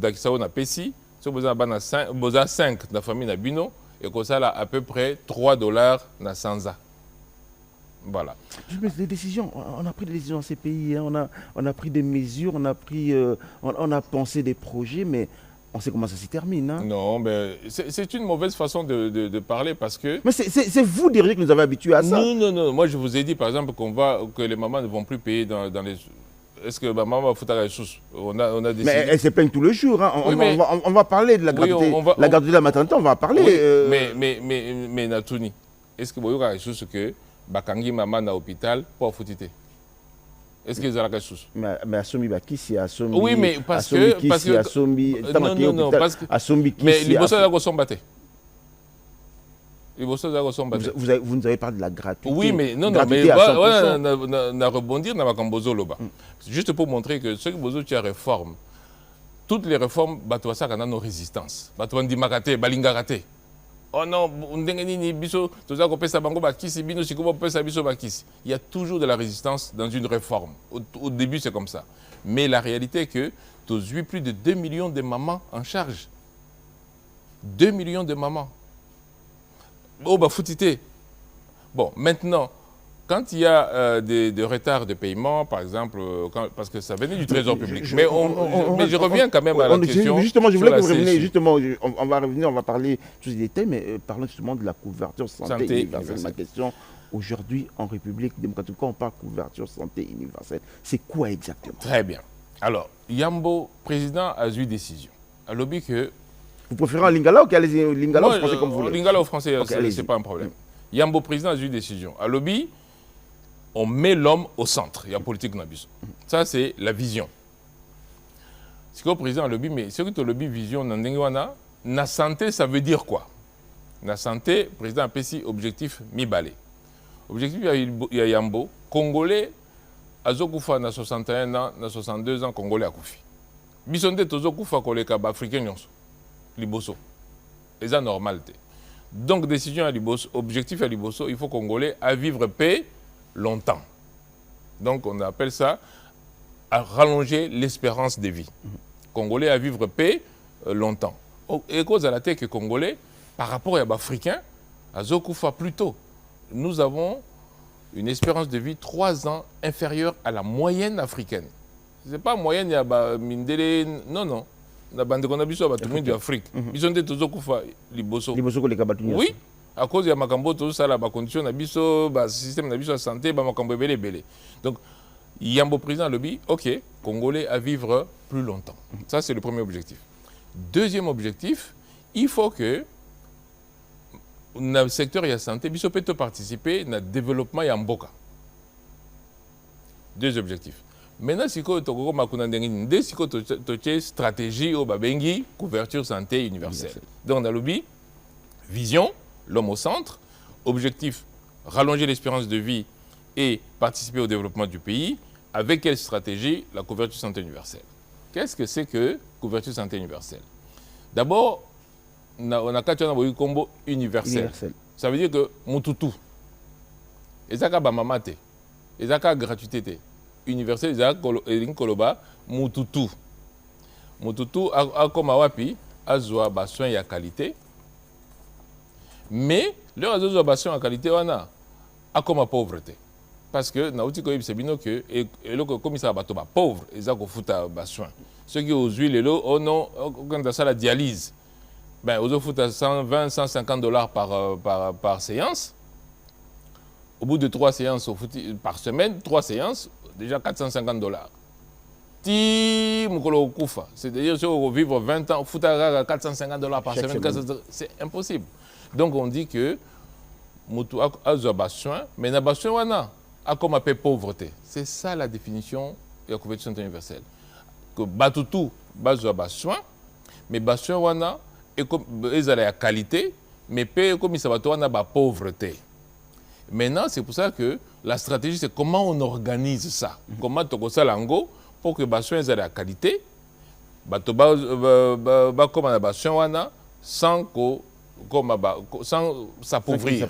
d'akisao na pesi, si vous avez bana 5, boza 5 na famille na bino et que ça à peu près $3 na sanza. Voilà. Mais des décisions, on a pris des décisions dans ces pays, hein, on a pris des mesures, on a pensé des projets, mais on sait comment ça se termine. Hein. Non, mais c'est une mauvaise façon de parler parce que... Mais c'est vous, derrière, qui nous avez habitués à ça. Non. Moi, je vous ai dit, par exemple, que les mamans ne vont plus payer dans les... Est-ce que ma maman va foutre la ressource? On a décidé... Mais elle se plaigne tout le jour. Hein. On va parler de la gratuité. La gratuité de la maternité, on va en parler. Oui, mais Natouni, est-ce que vous avez la ressource que Bakangi maman na hôpital pour foutre? Est-ce qu'ils ont la ressource? Mais Asombi Bakisi, Asombi... Oui, mais parce que... Asombi... Non, parce que... Asombi Kissi... Mais les bossons sont battus. Les bossons sont battus. Vous nous avez parlé de la gratuité. Oui, mais non, mais on a rebondi dans la Cambozo Loba. Juste pour montrer que ce que Bozo tu as réforme, toutes les réformes, Batouassa a nos résistances. Batouandi Makate, Balingarate. Oh non, il y a toujours de la résistance dans une réforme. Au début, c'est comme ça. Mais la réalité est que tu as eu plus de 2 millions de mamans en charge. 2 millions de mamans. Oh, bah, foutité. Bon, maintenant, quand il y a des retards de paiement, par exemple, parce que ça venait du Trésor public. Mais je reviens quand même à la question. Justement, je voulais que vous reveniez. Justement, on va revenir, on va parler tous les détails, mais parlons justement de la couverture santé universelle. Ma question, aujourd'hui, en République démocratique, quand on parle couverture santé universelle, c'est quoi exactement? Très bien. Alors, Yambo, président, a eu décision. A lobby que... Vous préférez en lingala ou allez-y lingala ou français comme vous voulez? Lingala ou français, okay, c'est pas un problème. Yambo, président, a eu décision. A lobby, on met l'homme au centre. Il y a politique dans biso. Ça, c'est la vision. Ce que le président a lobby, mais ce que le lobby vision dans Ndengwana, la santé, ça veut dire quoi? La santé, le président a pris objectif mi-balé. Objectif, il y a Yambo, Congolais, Azokoufa, na 61 ans, na 62 ans, Congolais à Koufi. Bisonde, Tozokoufa, Koleka, Africain, Liboso. Et ça, normalité. Donc, décision à Liboso, objectif à Liboso, il faut Congolais à vivre paix longtemps. Donc, on appelle ça à rallonger l'espérance de vie. Congolais à vivre paix longtemps. Et cause à la tête que Congolais, par rapport à l'Africain, à Zokoufa plus tôt, nous avons une espérance de vie 3 ans inférieure à la moyenne africaine. Ce n'est pas moyenne, il y a Mindele, non. La bande qu'on a vu sur le monde d'Afrique. Ils ont dit que Zokoufa, Liboso. Oui. À cause de Makambo, tout ça, la condition, le système de santé, Makambo belé. Donc, Yambo président le dit, ok, Congolais à vivre plus longtemps. Ça, c'est le premier objectif. Deuxième objectif, il faut que dans le secteur de la santé, il peut participer dans le développement de Mboka. 2 objectifs. Maintenant, si vous avez une stratégie au Babengi, couverture santé universelle. Donc, on a le vision, l'homme au centre, objectif, rallonger l'espérance de vie et participer au développement du pays. Avec quelle stratégie? La couverture santé universelle. Qu'est-ce que c'est que couverture santé universelle? D'abord, on a un combo universel. Ça veut dire que Moutoutou, et ça mamate, et ça gratuité. Universel, et ça koloba Moutoutou. Moutoutou a comme awapi, a zoa soin et qualité. Mais leur association en qualité, on a comme la pauvreté. Parce que nous avons que le commissaire est pauvre, ils ont fait soin. Ceux qui ont eu l'eau, quand ça la dialyse, ben, ils ont fait $120-150 par séance. Au bout de 3 séances par semaine, 3 séances, déjà $450. C'est-à-dire si on vivre 20 ans, $450 par semaine, c'est impossible. Donc on dit que Moutou a besoin, mais n'a pas besoin a comme appelle pauvreté. C'est ça la définition de la couverture santé universelle. Que Batoutou a besoin, mais besoin wana et comme ils ont la qualité mais comme ça va toi na ba pauvreté. Maintenant, c'est pour ça que la stratégie, c'est comment on organise ça. Comment tu as lango pour que les soins aient la qualité, sans s'appauvrir.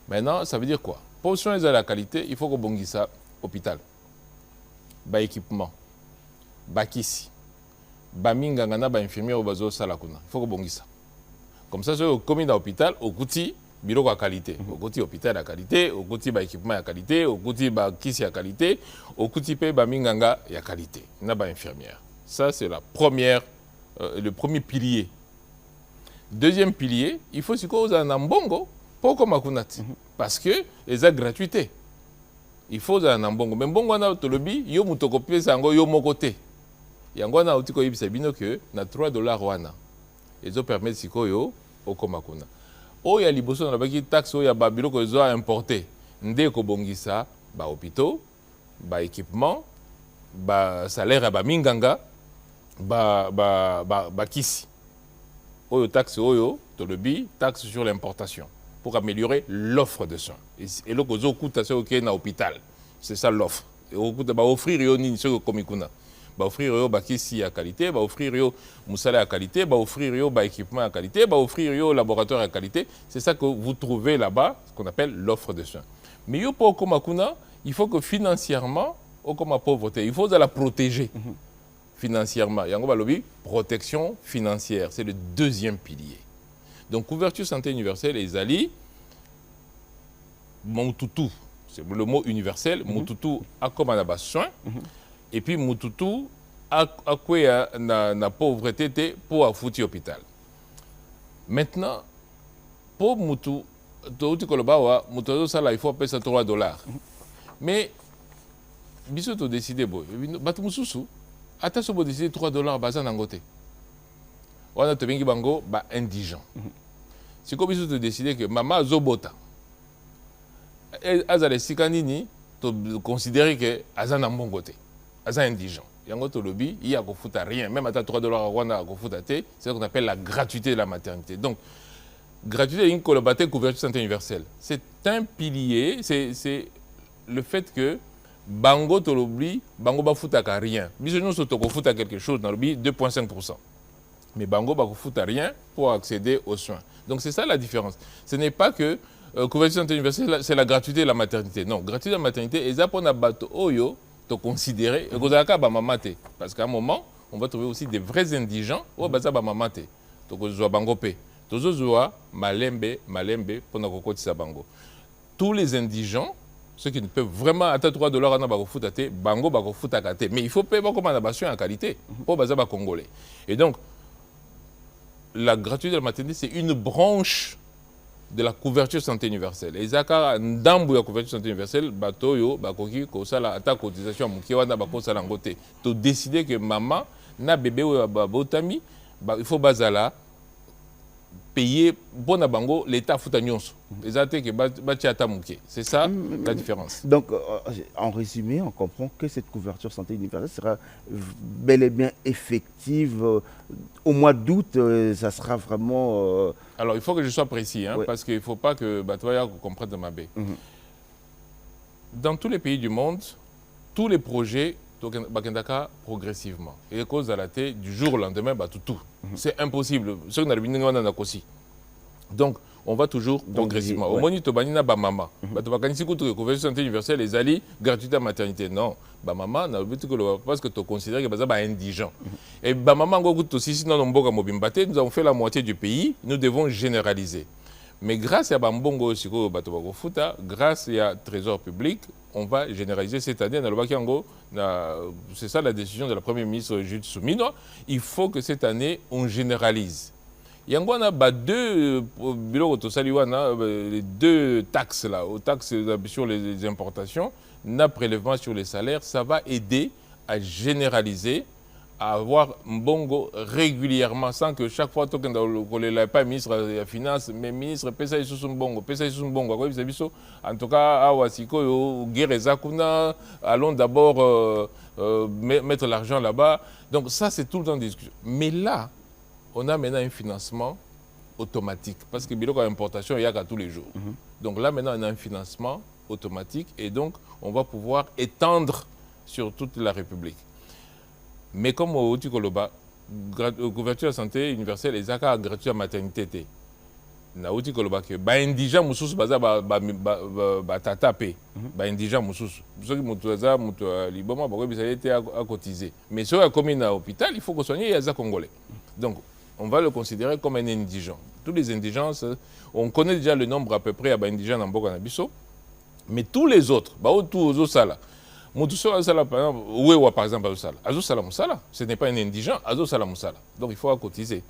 Maintenant, ça veut dire quoi? Pour que les soins aient la qualité, il faut que bongi ça hôpital, équipement, kisi, minganga ba infirmier au bazo salakuna. Il faut que bongi ça. Comme ça, comme dans l'hôpital, au côté bureau à qualité, au côté hôpital à qualité, au côté équipement à qualité, au côté kisi à qualité, au côté minganga à qualité. Il y a infirmière. Ça, c'est la première, le premier pilier. Deuxième pilier, il faut que vous ayez un bongo pour comme akunati. Parce que les a gratuité. Il faut que vous ayez un bongo. Mais bongo, on a le lobby, yo mutokopé sango yo mokote. Yango na utiko yibisabino que na $3 wana. Ils ont permis de sikoyo au komakuna. O ya liboso na baki taxe o ya babilo ko zo importer. Nde ko bongisa ba hôpitaux, ba équipement, ba salaire ba minganga, ba kisi. Oyo taxe oyo to le bi taxe sur l'importation pour améliorer l'offre de soins. Et le ko zo kuta se ok na hôpital. C'est ça l'offre. Et o kuta ba offrir yo ni se komikuna. Va offrir yo bakisi à qualité, va offrir yo moussala à qualité, va offrir yo équipement à qualité, va offrir yo laboratoire à qualité. C'est ça que vous trouvez là-bas, ce qu'on appelle l'offre de soins. Mais yo pour Komakuna, il faut que financièrement, au Koma pauvreté, il faut la protéger financièrement. Yango balobi, protection financière, c'est le deuxième pilier. Donc couverture santé universelle et Zali, Moutoutou, c'est le mot universel, Moutoutou a comme un soin. Et puis Moutoutou a quoi na pauvreté pour foutre l'hôpital. Maintenant, pour Moutou, Moutou ça là il faut payer ça $3. Mais biso to décider boy, batu mususu ata so bo décider $3 baza nangote. Wana to bengi bango ba indigent. C'est comme biso to décider que mama zobota. Azale sikanini to considérer que azana mbongote. Aza indigent. Yango to lobby, il y a ko futa rien, même à $3 wana ko futa té, c'est ce qu'on appelle la gratuité de la maternité. Donc gratuité une collaborative couverture santé universelle. C'est un pilier, c'est le fait que bango to lobby, bango ba futa ka rien. Biso nous to ko futa quelque chose dans lobby 2.5%. Mais bango ba ko futa rien pour accéder aux soins. Donc c'est ça la différence. Ce n'est pas que couverture santé universelle c'est la gratuité de la maternité. Non, gratuité de la maternité et ça pour na bato oyo te considérer parce qu'à un moment on va trouver aussi des vrais indigents ou baza ba mamate to ko zo bango pe to zo malembe pour na kokotisa bango. Tous les indigents, ceux qui ne peuvent vraiment atteindre $3 na ba ko futa te bango ba ko futa ka te, mais il faut payer ba comme en en qualité pour baza ba congolais. Et donc la gratuité de la maternité c'est une branche de la couverture santé universelle. Et Zaka ndambu ya couverture santé universelle batoyo bakoki ko sala ata cotisation muki wana bako sala ngote. To décider que maman na bébé ou botami il faut bazala payer bon bango l'état futa nyonso. Ezate que batia ata muki. C'est ça la différence. Donc en résumé, on comprend que cette couverture santé universelle sera bel et bien effective au mois d'août, ça sera vraiment Alors, il faut que je sois précis, hein, parce qu'il ne faut pas que Batoya comprenne de ma baie. Dans tous les pays du monde, tous les projets bakendaka progressivement. Et à cause de la tête, du jour au lendemain, tout. C'est impossible. Donc, on va toujours progressivement. Au moins, Tobanina Bamama. Batobakanisi Koutou, couverture santé universelle, les alliés, gratuité à maternité. Non, Bamama, parce que tu considères que c'est indigent. Et Bamama, aussi, nous avons fait la moitié du pays, nous devons généraliser. Mais grâce à Bambongo, grâce à Trésor public, on va généraliser cette année. C'est ça la décision de la Première ministre Jude Soumino. Il faut que cette année, on généralise. Il y a les deux taxes là, aux taxes sur les importations, na prélèvement sur les salaires, ça va aider à généraliser, à avoir mbongo régulièrement, sans que chaque fois que le pas ministre de la finance, mais ministre pesa isu mbongo, en tout cas à Wasiko, Guérezakuna, allons d'abord mettre l'argent là-bas. Donc ça c'est tout le temps discussion. Mais là, on a maintenant un financement automatique. Parce que le bureau d'importation, il y a qu'à tous les jours. Donc là, maintenant, on a un financement automatique et donc, on va pouvoir étendre sur toute la République. Mais comme au Tikoloba, couverture de santé universelle, les accords gratuits à maternité, na uti koloba ke ba indigent mususu baza ba tata pe ba indigent mususu soki mutu aza mutu liboma ba ko bisa été à cotiser mais sur la commune à hôpital il faut que soigner les congolais donc on va le considérer comme un indigent. Tous les indigents on connaît déjà le nombre à peu près à ba indigent na mboka na biso mais tous les autres ba autour aux sala mutu so sala par exemple wewa par exemple azo sala musala ce n'est pas un indigent azo sala musala donc il faut cotiser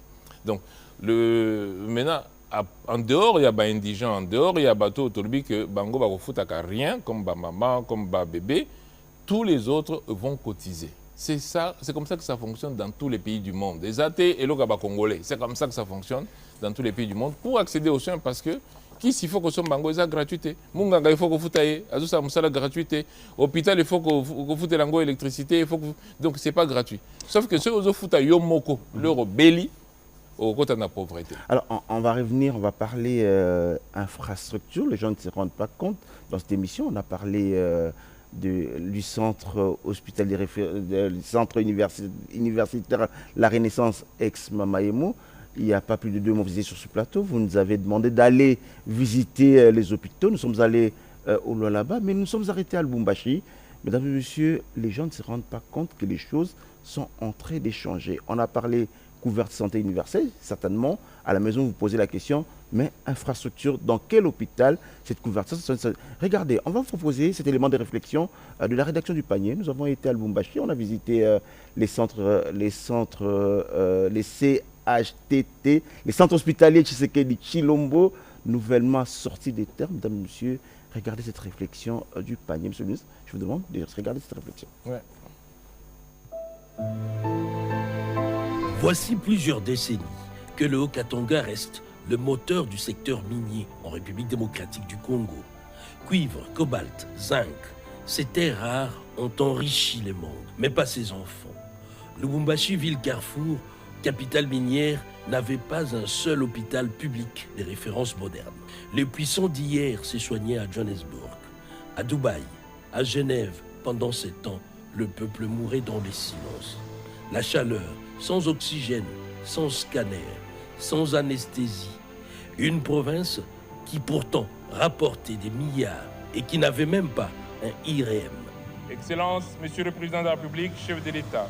donc maintenant en dehors, il y a des indigents, en dehors, il y a des bateaux que Bango va foutre rien, comme maman, comme bébé. Tous les autres vont cotiser. C'est ça, c'est comme ça que ça fonctionne dans tous les pays du monde. Les athées et le Gaba congolais, c'est comme ça que ça fonctionne dans tous les pays du monde pour accéder aux soins parce que s'il faut que son bango ait gratuité, Munganga il faut que vous aille, Azusa Moussala gratuité, hôpital il faut que vous foutez l'ango électricité, il faut que donc c'est pas gratuit. Sauf que ceux qui foutent à Yomoko, leur belli, au côté de la pauvreté. Alors, on va revenir, on va parler infrastructure. Les gens ne se rendent pas compte. Dans cette émission, on a parlé du centre hospitalier, du centre universitaire La Renaissance ex-Mamaemo. Il n'y a pas plus de 2 mois visité sur ce plateau. Vous nous avez demandé d'aller visiter les hôpitaux. Nous sommes allés au Lualaba, mais nous sommes arrêtés à Lubumbashi. Mesdames et messieurs, les gens ne se rendent pas compte que les choses sont en train d'échanger. On a parlé couverture santé universelle, certainement. À la maison, vous posez la question, mais infrastructure, dans quel hôpital cette couverture? Regardez, on va vous proposer cet élément de réflexion de la rédaction du panier. Nous avons été à Lubumbashi, on a visité les CHTT, les centres hospitaliers Tshisekedi Chilombo, nouvellement sortis des termes. Mesdames et messieurs, regardez cette réflexion du panier. Monsieur le ministre, je vous demande de regarder cette réflexion. Ouais. Voici plusieurs décennies que le Haut-Katanga reste le moteur du secteur minier en République démocratique du Congo. Cuivre, cobalt, zinc, ces terres rares ont enrichi les mondes, mais pas ses enfants. Lubumbashi, ville carrefour, capitale minière, n'avait pas un seul hôpital public des références modernes. Les puissants d'hier s'est soigné à Johannesburg, à Dubaï, à Genève. Pendant ces temps, le peuple mourait dans les silences. La chaleur, sans oxygène, sans scanner, sans anesthésie. Une province qui pourtant rapportait des milliards et qui n'avait même pas un IRM. Excellence, Monsieur le Président de la République, chef de l'État,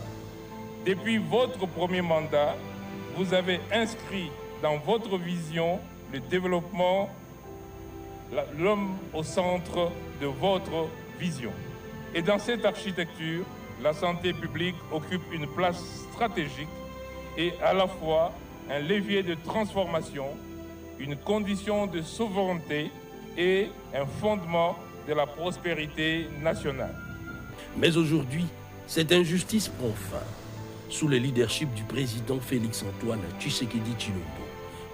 depuis votre premier mandat, vous avez inscrit dans votre vision le développement, l'homme au centre de votre vision. Et dans cette architecture, la santé publique occupe une place stratégique et à la fois un levier de transformation, une condition de souveraineté et un fondement de la prospérité nationale. Mais aujourd'hui, cette injustice prend fin. Sous le leadership du président Félix-Antoine Tshisekedi Chilombo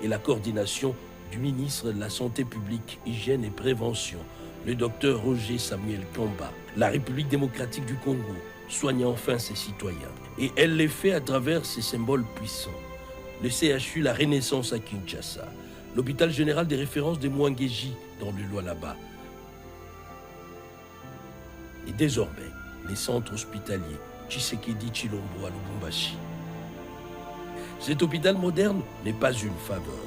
et la coordination du ministre de la Santé publique, Hygiène et Prévention, le docteur Roger Samuel Kamba, la République démocratique du Congo soigne enfin ses citoyens. Et elle les fait à travers ses symboles puissants. Le CHU La Renaissance à Kinshasa, l'hôpital général des références de Mwangeji dans le Lualaba. Et désormais, les centres hospitaliers Tshisekedi Chilombo à Lubumbashi. Cet hôpital moderne n'est pas une faveur.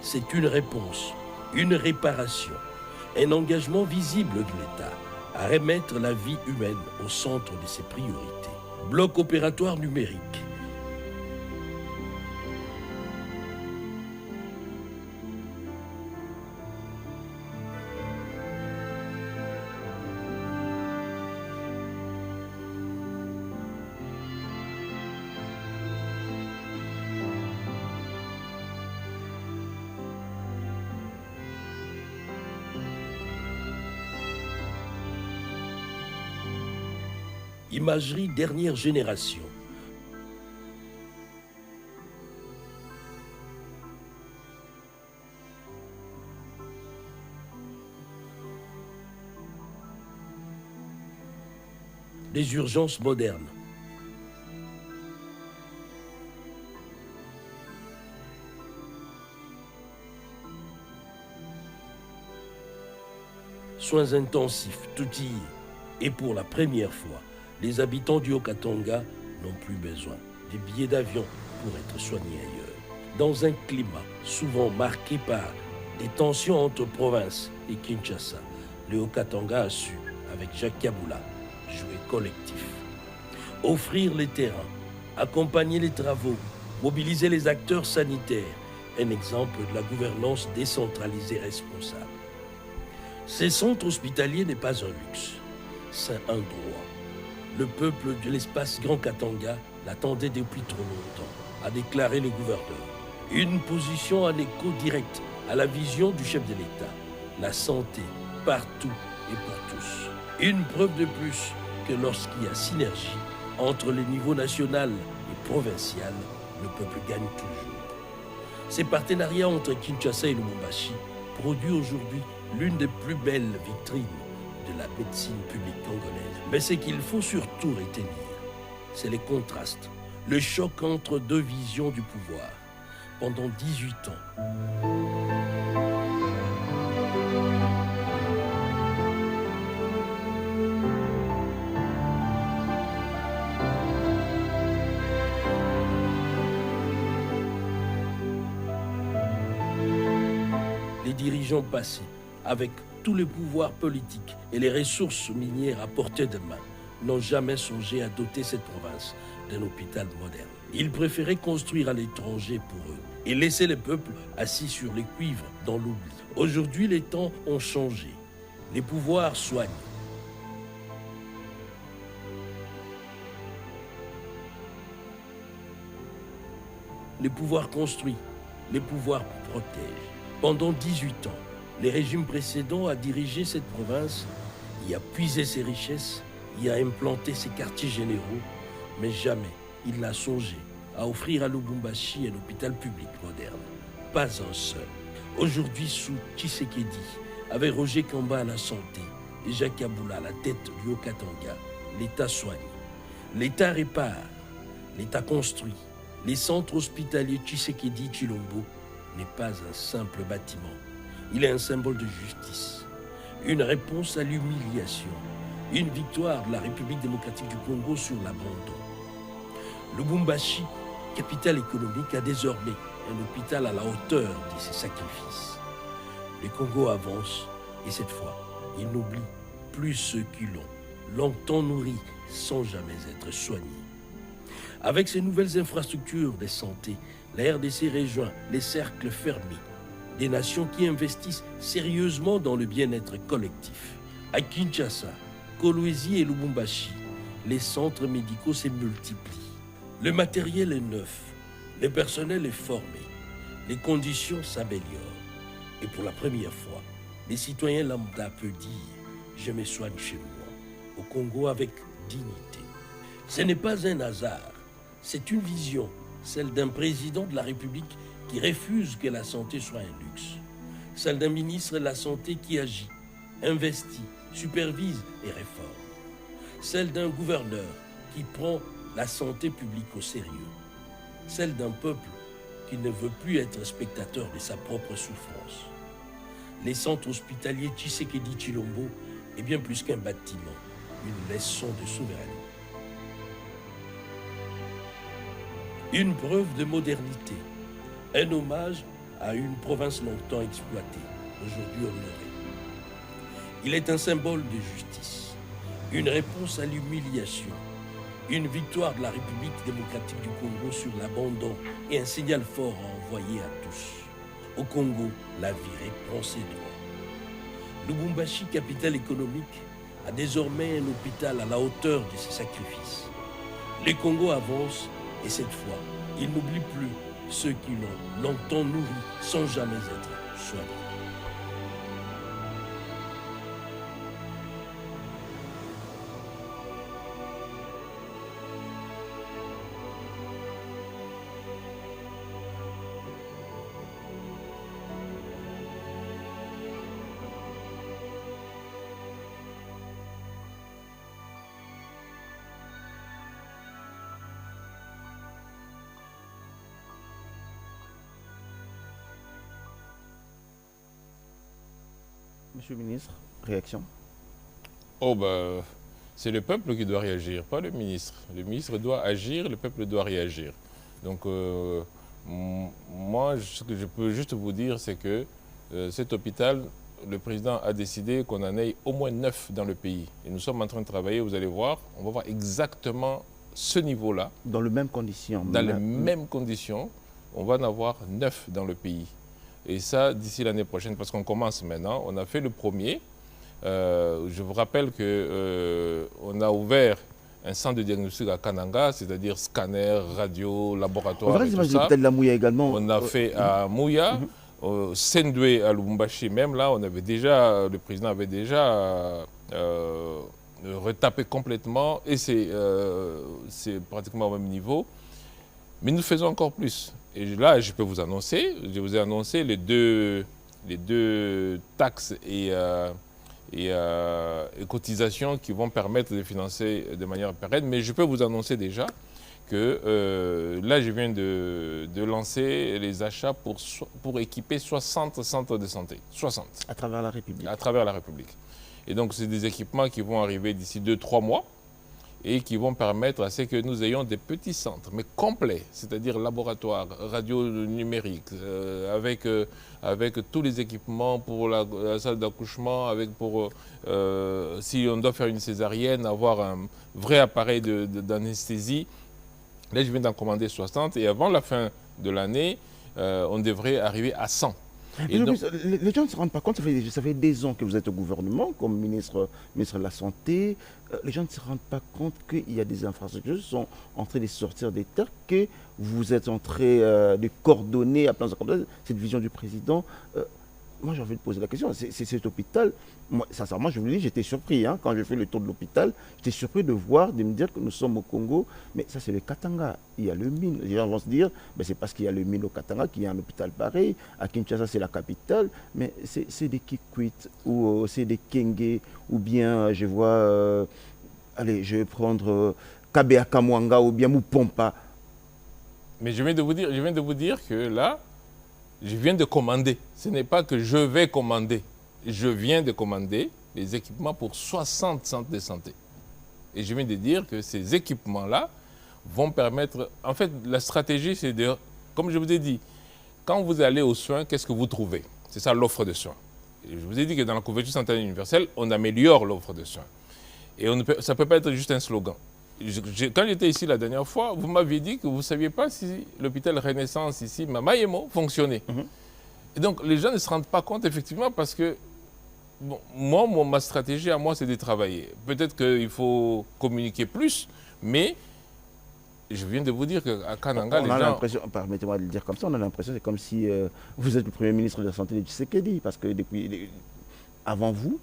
C'est une réponse, une réparation, un engagement visible de l'État à remettre la vie humaine au centre de ses priorités. Bloc opératoire numérique. Imagerie dernière génération. Des urgences modernes. soins intensifs, outillés. Et pour la première fois, les habitants du Haut-Katanga n'ont plus besoin des billets d'avion pour être soignés ailleurs. Dans un climat souvent marqué par des tensions entre province et Kinshasa, le Haut-Katanga a su, avec Jacques Kabula, jouer collectif. Offrir les terrains, accompagner les travaux, mobiliser les acteurs sanitaires, un exemple de la gouvernance décentralisée responsable. Ces centres hospitaliers n'est pas un luxe, c'est un droit. Le peuple de l'espace Grand Katanga l'attendait depuis trop longtemps, a déclaré le gouverneur. Une position en écho direct à la vision du chef de l'État. La santé, partout et pour tous. Une preuve de plus que lorsqu'il y a synergie entre les niveaux national et provincial, le peuple gagne toujours. Ces partenariats entre Kinshasa et Lubumbashi produisent aujourd'hui l'une des plus belles vitrines de la médecine publique congolaise. Mais ce qu'il faut surtout retenir, c'est les contrastes, le choc entre deux visions du pouvoir. Pendant 18 ans, les dirigeants passés, avec tous les pouvoirs politiques et les ressources minières à portée de main, n'ont jamais songé à doter cette province d'un hôpital moderne. Ils préféraient construire à l'étranger pour eux et laisser le peuple assis sur les cuivres dans l'oubli. Aujourd'hui, les temps ont changé. Les pouvoirs soignent. Les pouvoirs construisent. Les pouvoirs protègent. Pendant 18 ans, les régimes précédents a dirigé cette province, y a puisé ses richesses, y a implanté ses quartiers généraux, mais jamais il n'a songé à offrir à Lubumbashi un hôpital public moderne. Pas un seul. Aujourd'hui, sous Tshisekedi, avec Roger Kamba à la santé et Jacques Kabula à la tête du Haut-Katanga, l'État soigne, l'État répare, l'État construit. Les centres hospitaliers Tshisekedi Chilombo n'est pas un simple bâtiment. Il est un symbole de justice, une réponse à l'humiliation, une victoire de la République démocratique du Congo sur l'abandon. Lubumbashi, capitale économique, a désormais un hôpital à la hauteur de ses sacrifices. Le Congo avance et cette fois, il n'oublie plus ceux qui l'ont longtemps nourri sans jamais être soigné. Avec ces nouvelles infrastructures de santé, la RDC rejoint les cercles fermés des nations qui investissent sérieusement dans le bien-être collectif. À Kinshasa, Kolwezi et Lubumbashi, les centres médicaux se multiplient. Le matériel est neuf, le personnel est formé, les conditions s'améliorent. Et pour la première fois, les citoyens lambda peuvent dire « Je me soigne chez moi », au Congo avec dignité. Ce n'est pas un hasard, c'est une vision, celle d'un président de la République qui refuse que la santé soit un luxe, celle d'un ministre de la Santé qui agit, investit, supervise et réforme, celle d'un gouverneur qui prend la santé publique au sérieux, celle d'un peuple qui ne veut plus être spectateur de sa propre souffrance. Les centres hospitaliers Tshisekedi Chilombo est bien plus qu'un bâtiment, une leçon de souveraineté. Une preuve de modernité, un hommage à une province longtemps exploitée, aujourd'hui honorée. Il est un symbole de justice, une réponse à l'humiliation, une victoire de la République démocratique du Congo sur l'abandon et un signal fort à envoyer à tous. Au Congo, la vie reprend ses droits. Lubumbashi, capitale économique, a désormais un hôpital à la hauteur de ses sacrifices. Le Congo avance et cette fois, il n'oublie plus ceux qui l'ont longtemps nourri sans jamais être soignés. Monsieur le ministre, réaction? Oh ben, c'est le peuple qui doit réagir, pas le ministre. Le ministre doit agir, le peuple doit réagir. Donc moi, ce que je peux juste vous dire, c'est que cet hôpital, le président a décidé qu'on en ait au moins 9 dans le pays. Et nous sommes en train de travailler, vous allez voir, on va voir exactement ce niveau-là. Dans les mêmes conditions. Dans les mêmes conditions, on va en avoir 9 dans le pays. Et ça, d'ici l'année prochaine, parce qu'on commence maintenant, on a fait le premier. Je vous rappelle qu'on a ouvert un centre de diagnostic à Kananga, c'est-à-dire scanner, radio, laboratoire, et tout ça. Peut-être la Mouya également. On a fait à Mouya, Sendoué à Lubumbashi, même là, on avait déjà, le président avait déjà retapé complètement, et c'est pratiquement au même niveau. Mais nous faisons encore plus. Et là, je peux vous annoncer, je vous ai annoncé les deux taxes et cotisations qui vont permettre de financer de manière pérenne. Mais je peux vous annoncer déjà que là, je viens de lancer les achats pour équiper 60 centres de santé. 60. À travers la République. À travers la République. Et donc, c'est des équipements qui vont arriver d'ici 2-3 mois et qui vont permettre à ce que nous ayons des petits centres, mais complets, c'est-à-dire laboratoires, radio numérique, avec tous les équipements pour la salle d'accouchement, si on doit faire une césarienne, avoir un vrai appareil d'anesthésie. Là, je viens d'en commander 60 et avant la fin de l'année, on devrait arriver à 100. Et donc, les gens ne se rendent pas compte, ça fait des ans que vous êtes au gouvernement, comme ministre de la Santé. Les gens ne se rendent pas compte qu'il y a des infrastructures qui sont en train de sortir des terres, que vous êtes en train de coordonner à plan de cette vision du président. Moi, j'ai envie de poser la question. C'est cet hôpital. Moi, sincèrement, je vous le dis, j'étais surpris. Hein, quand j'ai fait le tour de l'hôpital, j'étais surpris de me dire que nous sommes au Congo. Mais ça, c'est le Katanga. Il y a le mine. Les gens vont se dire, ben, c'est parce qu'il y a le mine au Katanga qu'il y a un hôpital pareil. À Kinshasa, c'est la capitale. Mais c'est des Kikwit ou c'est des Kenge. Ou bien, je vois, allez, je vais prendre Kabea Kamwanga ou bien Mupompa. Mais je viens de vous dire que là, je viens de commander. Ce n'est pas que je vais commander. Je viens de commander les équipements pour 60 centres de santé. Et je viens de dire que ces équipements-là vont permettre... En fait, la stratégie, c'est de... Comme je vous ai dit, quand vous allez aux soins, qu'est-ce que vous trouvez? C'est ça l'offre de soins. Et je vous ai dit que dans la couverture sanitaire universelle, on améliore l'offre de soins. Et ça ne peut pas être juste un slogan. Quand j'étais ici la dernière fois, vous m'aviez dit que vous ne saviez pas si l'hôpital Renaissance ici, Mamayemo, fonctionnait. Et donc, les gens ne se rendent pas compte, effectivement, parce que bon, moi, ma stratégie à moi, c'est de travailler. Peut-être qu'il faut communiquer plus, mais je viens de vous dire qu'à Kananga, les gens... Permettez-moi de le dire comme ça, on a l'impression que c'est comme si vous êtes le Premier ministre de la Santé de Tshisekedi, parce que avant vous...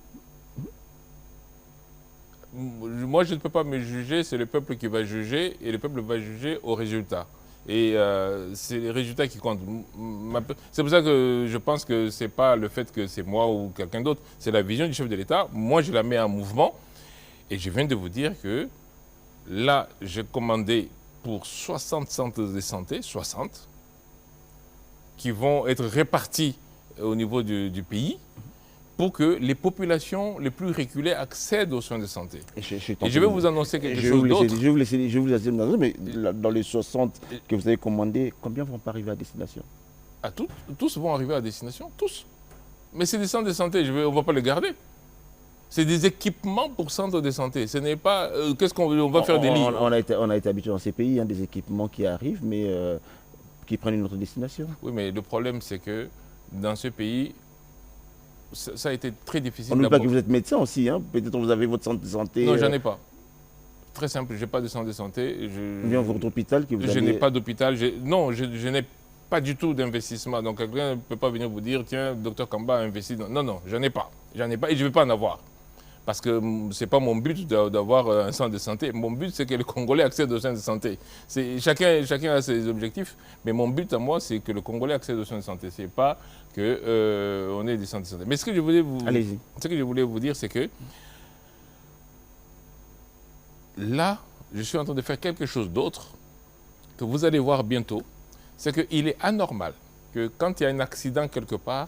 Moi, je ne peux pas me juger, c'est le peuple qui va juger, et le peuple va juger au résultat. Et c'est les résultats qui comptent. C'est pour ça que je pense que ce n'est pas le fait que c'est moi ou quelqu'un d'autre, c'est la vision du chef de l'État. Moi, je la mets en mouvement, et je viens de vous dire que là, j'ai commandé pour 60 centres de santé, 60, qui vont être répartis au niveau du pays, pour que les populations les plus reculées accèdent aux soins de santé. Et je vais vous annoncer quelque chose d'autre. Je vais vous laisser, mais dans les 60 que vous avez commandés, combien vont pas arriver à destination? Tous vont arriver à destination, tous. Mais c'est des centres de santé, on ne va pas les garder. C'est des équipements pour centres de santé. Ce n'est pas... qu'est-ce qu'on va faire des lits? On a été habitué dans ces pays, des équipements qui arrivent, mais qui prennent une autre destination. Oui, mais le problème, c'est que dans ce pays, ça a été très difficile. On n'oublie pas que vous êtes médecin aussi, hein? Peut-être que vous avez votre centre de santé. Non, j'en ai pas. Très simple, je n'ai pas de centre de santé. Bien votre hôpital que vous avez... Je n'ai pas d'hôpital. Non, je n'ai pas du tout d'investissement. Donc quelqu'un ne peut pas venir vous dire, tiens, docteur Kamba a investi. Non, non, j'en ai pas. J'en ai pas et je ne vais pas en avoir. Parce que ce n'est pas mon but d'avoir un centre de santé. Mon but, c'est que les Congolais accèdent aux soins de santé. Chacun a ses objectifs, mais mon but à moi, c'est que le Congolais accède aux soins de santé. Ce n'est pas qu'on ait des centres de santé. Mais ce que je voulais vous dire, c'est que là, je suis en train de faire quelque chose d'autre que vous allez voir bientôt. C'est qu'il est anormal que quand il y a un accident quelque part,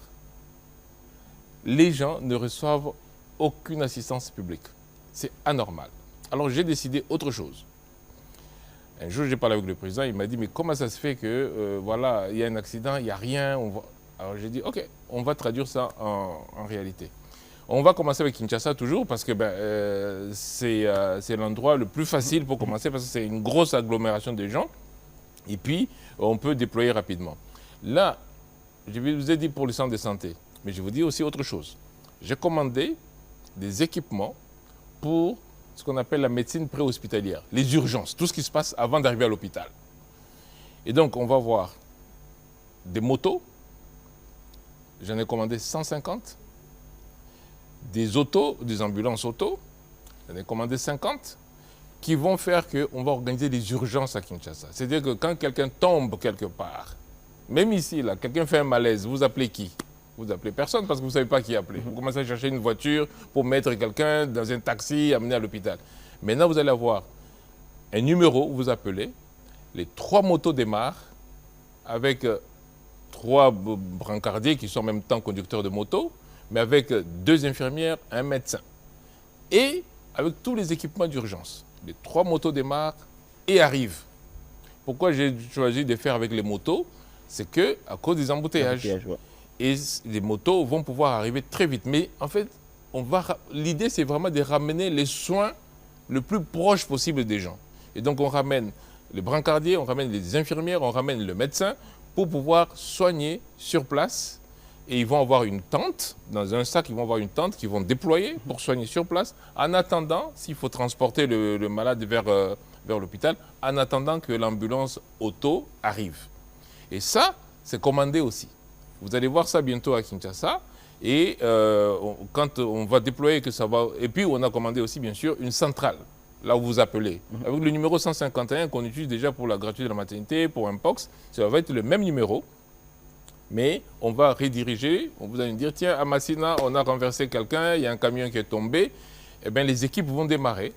les gens ne reçoivent aucune assistance publique. C'est anormal. Alors j'ai décidé autre chose. Un jour, j'ai parlé avec le président, il m'a dit, mais comment ça se fait que, voilà, il y a un accident, il n'y a rien. Alors j'ai dit, ok, on va traduire ça en réalité. On va commencer avec Kinshasa toujours parce que c'est l'endroit le plus facile pour commencer parce que c'est une grosse agglomération de gens. Et puis, on peut déployer rapidement. Là, je vous ai dit pour le centre de santé, mais je vous dis aussi autre chose. J'ai commandé des équipements pour ce qu'on appelle la médecine préhospitalière, les urgences, tout ce qui se passe avant d'arriver à l'hôpital. Et donc, on va voir des motos, j'en ai commandé 150, des autos, des ambulances auto, j'en ai commandé 50, qui vont faire qu'on va organiser des urgences à Kinshasa. C'est-à-dire que quand quelqu'un tombe quelque part, même ici, là, quelqu'un fait un malaise, vous appelez qui? Vous appelez personne parce que vous ne savez pas qui appeler. Vous commencez à chercher une voiture pour mettre quelqu'un dans un taxi, amener à l'hôpital. Maintenant, vous allez avoir un numéro où vous appelez, les 3 motos démarrent avec 3 brancardiers qui sont en même temps conducteurs de moto, mais avec 2 infirmières, un médecin. Et avec tous les équipements d'urgence. Les 3 motos démarrent et arrivent. Pourquoi j'ai choisi de faire avec les motos? C'est qu'à cause des embouteillages. Et les motos vont pouvoir arriver très vite. Mais en fait, l'idée, c'est vraiment de ramener les soins le plus proche possible des gens. Et donc, on ramène les brancardiers, on ramène les infirmières, on ramène le médecin pour pouvoir soigner sur place. Et ils vont avoir une tente, dans un sac, ils vont avoir une tente qu'ils vont déployer pour soigner sur place. En attendant, s'il faut transporter le malade vers l'hôpital, en attendant que l'ambulance auto arrive. Et ça, c'est commandé aussi. Vous allez voir ça bientôt à Kinshasa. Et quand on va déployer, que ça va. Et puis, on a commandé aussi, bien sûr, une centrale, là où vous appelez. Avec le numéro 151 qu'on utilise déjà pour la gratuité de la maternité, pour un POX, ça va être le même numéro. Mais on va rediriger, on vous allez dire, tiens, à Massina, on a renversé quelqu'un, il y a un camion qui est tombé. Eh bien, les équipes vont démarrer,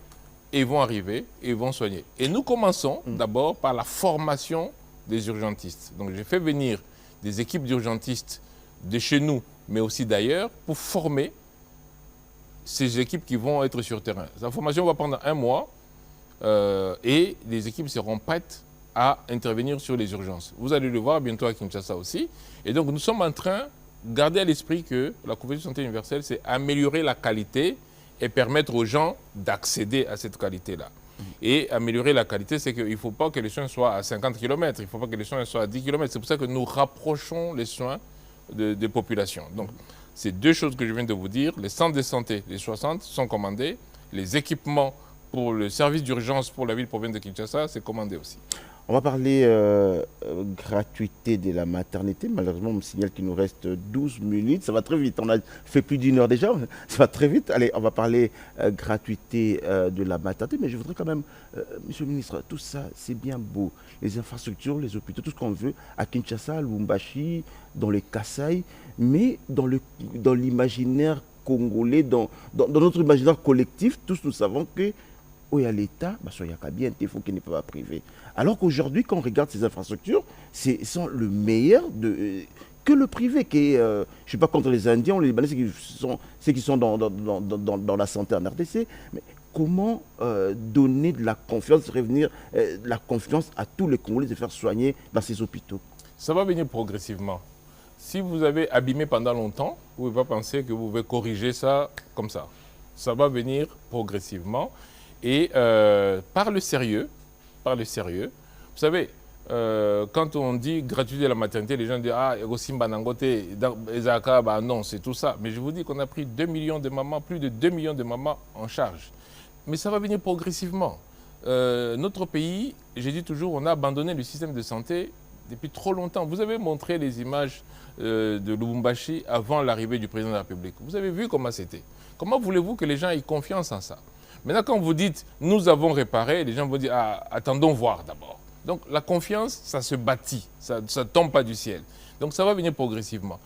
et ils vont arriver, et ils vont soigner. Et nous commençons d'abord par la formation des urgentistes. Donc, j'ai fait venir des équipes d'urgentistes de chez nous, mais aussi d'ailleurs, pour former ces équipes qui vont être sur terrain. La formation va prendre 1 mois, et les équipes seront prêtes à intervenir sur les urgences. Vous allez le voir bientôt à Kinshasa aussi. Et donc, nous sommes en train de garder à l'esprit que la couverture santé universelle, c'est améliorer la qualité et permettre aux gens d'accéder à cette qualité-là. Et améliorer la qualité, c'est qu'il ne faut pas que les soins soient à 50 km, il ne faut pas que les soins soient à 10 km. C'est pour ça que nous rapprochons les soins des populations. Donc, c'est 2 choses que je viens de vous dire. Les centres de santé, les 60, sont commandés. Les équipements pour le service d'urgence pour la ville-province de Kinshasa, c'est commandé aussi. On va parler gratuité de la maternité. Malheureusement, on me signale qu'il nous reste 12 minutes. Ça va très vite. On a fait plus d'1 heure déjà. Ça va très vite. Allez, on va parler gratuité de la maternité. Mais je voudrais quand même, Monsieur le ministre, tout ça, c'est bien beau. Les infrastructures, les hôpitaux, tout ce qu'on veut à Kinshasa, à Lubumbashi, dans les Kasaï, mais dans l'imaginaire congolais, dans notre imaginaire collectif, tous nous savons que où il y a l'État, il y a bien, il faut qu'il n'y ait pas privé. Alors qu'aujourd'hui, quand on regarde ces infrastructures, sont le meilleur que le privé, qui est, je ne suis pas contre les Indiens ou les Libanais, ceux qui sont dans la santé en RDC, mais comment donner de la confiance, revenir la confiance à tous les Congolais de faire soigner dans ces hôpitaux? Ça va venir progressivement. Si vous avez abîmé pendant longtemps, vous ne pouvez pas penser que vous pouvez corriger ça comme ça. Ça va venir progressivement. Et par le sérieux, vous savez, quand on dit gratuité de la maternité, les gens disent « Ah, Simba Nangote, Ezaka, bah non, c'est tout ça ». Mais je vous dis qu'on a pris 2 millions de mamans, plus de 2 millions de mamans en charge. Mais ça va venir progressivement. Notre pays, j'ai dit toujours, on a abandonné le système de santé depuis trop longtemps. Vous avez montré les images de Lubumbashi avant l'arrivée du président de la République. Vous avez vu comment c'était. Comment voulez-vous que les gens aient confiance en ça? Maintenant, quand vous dites « nous avons réparé », les gens vont dire « ah, attendons voir d'abord ». Donc la confiance, ça se bâtit, ça ne tombe pas du ciel. Donc ça va venir progressivement.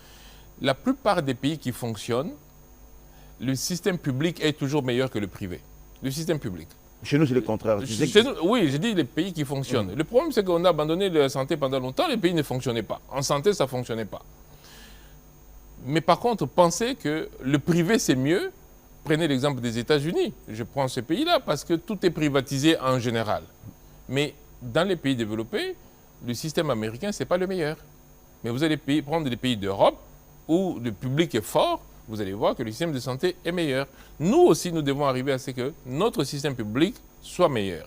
La plupart des pays qui fonctionnent, le système public est toujours meilleur que le privé. Le système public. Chez nous, c'est le contraire. Oui, j'ai dit les pays qui fonctionnent. Le problème, c'est qu'on a abandonné la santé pendant longtemps, les pays ne fonctionnaient pas. En santé, ça ne fonctionnait pas. Mais par contre, pensez que le privé, c'est mieux. Prenez l'exemple des États-Unis. Je prends ce pays-là parce que tout est privatisé en général. Mais dans les pays développés, le système américain, ce n'est pas le meilleur. Mais vous allez prendre des pays d'Europe où le public est fort, vous allez voir que le système de santé est meilleur. Nous aussi, nous devons arriver à ce que notre système public soit meilleur.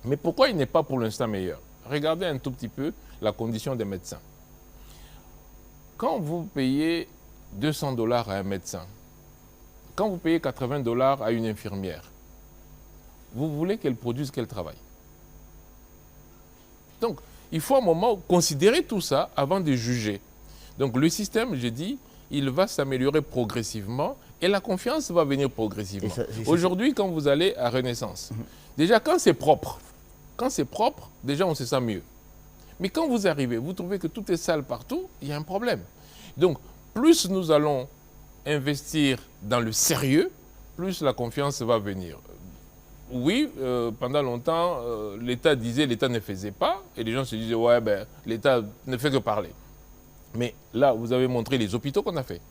Mais pourquoi il n'est pas pour l'instant meilleur? Regardez un tout petit peu la condition des médecins. Quand vous payez 200 $ à un médecin, quand vous payez 80 $ à une infirmière, vous voulez qu'elle produise quel travail? Donc, il faut à un moment considérer tout ça avant de juger. Donc, le système, j'ai dit, il va s'améliorer progressivement et la confiance va venir progressivement. Aujourd'hui, quand vous allez à Renaissance, déjà quand c'est propre, déjà on se sent mieux. Mais quand vous arrivez, vous trouvez que tout est sale partout, il y a un problème. Donc, plus nous allons investir dans le sérieux, plus la confiance va venir. Oui, pendant longtemps, l'État disait l'État ne faisait pas, et les gens se disaient, ouais, ben, l'État ne fait que parler. Mais là, vous avez montré les hôpitaux qu'on a fait.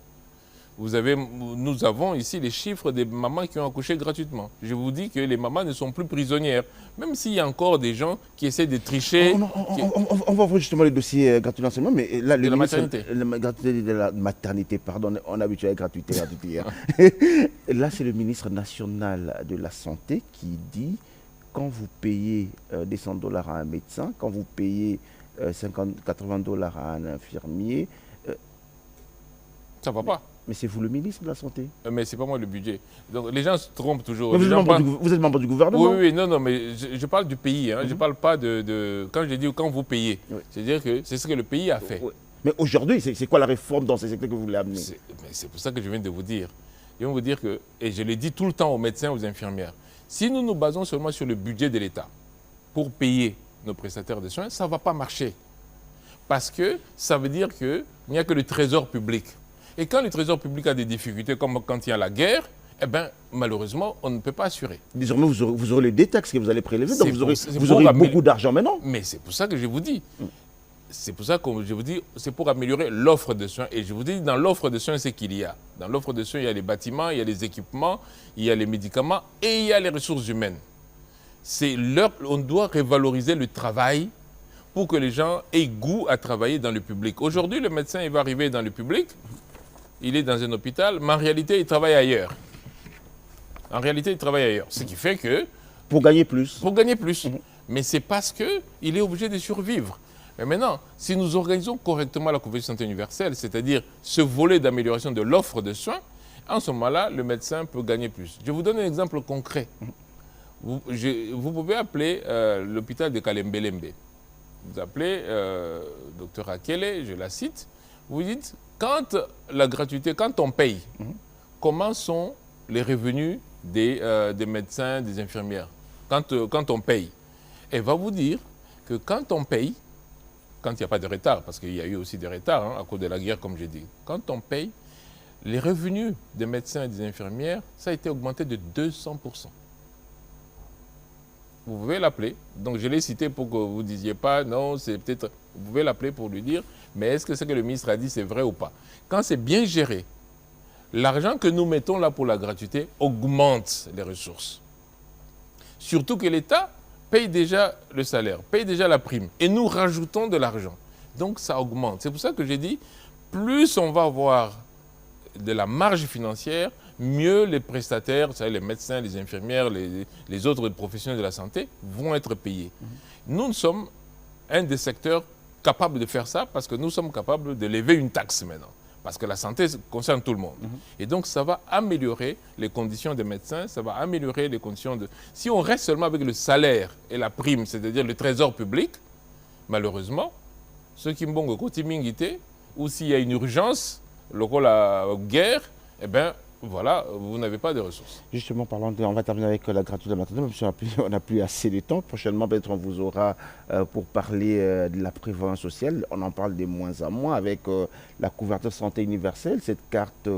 Nous avons ici les chiffres des mamans qui ont accouché gratuitement. Je vous dis que les mamans ne sont plus prisonnières, même s'il y a encore des gens qui essaient de tricher. On va voir justement le dossier gratuitement, mais là, de la maternité. De la maternité, pardon, on a habitué à la gratuité. Là, c'est le ministre national de la Santé qui dit, quand vous payez des 100 $ à un médecin, quand vous payez 80 $ à un infirmier... ça ne va pas. Mais c'est vous le ministre de la Santé. Mais ce n'est pas moi le budget. Donc les gens se trompent toujours. Vous êtes membre du gouvernement. Oui, non, mais je parle du pays. Hein. Je ne parle pas de... Quand je dis quand vous payez, c'est-à-dire que c'est ce que le pays a fait. Mais aujourd'hui, c'est quoi la réforme dans ces secteurs que vous voulez amener? C'est pour ça que je viens de vous dire. Je viens de vous dire que, et je le dis tout le temps aux médecins, aux infirmières, si nous nous basons seulement sur le budget de l'État pour payer nos prestataires de soins, ça ne va pas marcher. Parce que ça veut dire qu'il n'y a que le trésor public. Et quand le trésor public a des difficultés, comme quand il y a la guerre, eh bien, malheureusement, on ne peut pas assurer. Désormais, vous aurez des taxes que vous allez prélever, donc vous aurez beaucoup d'argent maintenant. Mais c'est pour ça que je vous dis. C'est pour ça que je vous dis, c'est pour améliorer l'offre de soins. Et je vous dis, dans l'offre de soins, c'est qu'il y a. Dans l'offre de soins, il y a les bâtiments, il y a les équipements, il y a les médicaments et il y a les ressources humaines. On doit revaloriser le travail pour que les gens aient goût à travailler dans le public. Aujourd'hui, le médecin, il va arriver dans le public, il est dans un hôpital, mais en réalité, il travaille ailleurs. Ce qui fait que... Pour gagner plus. Mais c'est parce qu'il est obligé de survivre. Mais maintenant, si nous organisons correctement la couverture santé universelle, c'est-à-dire ce volet d'amélioration de l'offre de soins, en ce moment-là, le médecin peut gagner plus. Je vous donne un exemple concret. Vous pouvez appeler l'hôpital de Kalembelembe. Vous appelez Dr Akele, je la cite, vous dites, quand la gratuité, quand on paye, comment sont les revenus des médecins, des infirmières? Quand on paye, elle va vous dire que quand on paye, quand il n'y a pas de retard, parce qu'il y a eu aussi des retards à cause de la guerre, comme j'ai dit, quand on paye, les revenus des médecins et des infirmières, ça a été augmenté de 200%. Vous pouvez l'appeler. Donc je l'ai cité pour que vous ne disiez pas, non, c'est peut-être... Vous pouvez l'appeler pour lui dire, mais est-ce que ce que le ministre a dit, c'est vrai ou pas? Quand c'est bien géré, l'argent que nous mettons là pour la gratuité augmente les ressources. Surtout que l'État paye déjà le salaire, paye déjà la prime, et nous rajoutons de l'argent. Donc ça augmente. C'est pour ça que j'ai dit, plus on va avoir de la marge financière, mieux les prestataires, les médecins, les infirmières, les autres professionnels de la santé vont être payés. Nous sommes un des secteurs capables de faire ça parce que nous sommes capables de lever une taxe maintenant. Parce que la santé concerne tout le monde. Et donc ça va améliorer les conditions des médecins, ça va améliorer les conditions de... Si on reste seulement avec le salaire et la prime, c'est-à-dire le trésor public, malheureusement, ceux qui m'ont côté mingité, ou s'il y a une urgence, la guerre, eh bien, voilà, vous n'avez pas de ressources. Justement, on va terminer avec la gratuité de la maternité, même si on n'a plus assez de temps. Prochainement, peut-être on vous aura pour parler de la prévoyance sociale. On en parle de moins en moins avec la couverture santé universelle, cette carte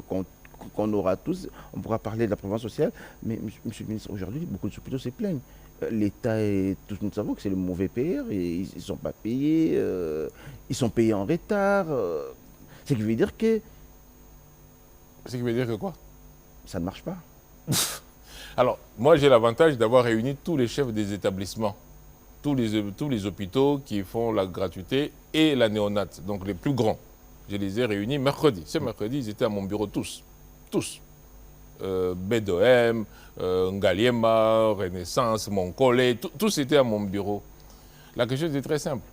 qu'on aura tous. On pourra parler de la prévoyance sociale. Mais, monsieur le ministre, aujourd'hui, beaucoup de hôpitaux se plaignent. L'État, tous nous savons que c'est le mauvais payeur. Ils ne sont pas payés, ils sont payés en retard. Ce qui veut dire que Ce qui veut dire que quoi? Ça ne marche pas. Alors, moi, j'ai l'avantage d'avoir réuni tous les chefs des établissements, tous les hôpitaux qui font la gratuité et la néonate, donc les plus grands. Je les ai réunis mercredi. Ce mercredi, ils étaient à mon bureau tous. Tous. BDOM, Ngaliema, Renaissance, Moncolé, tous étaient à mon bureau. La question était très simple.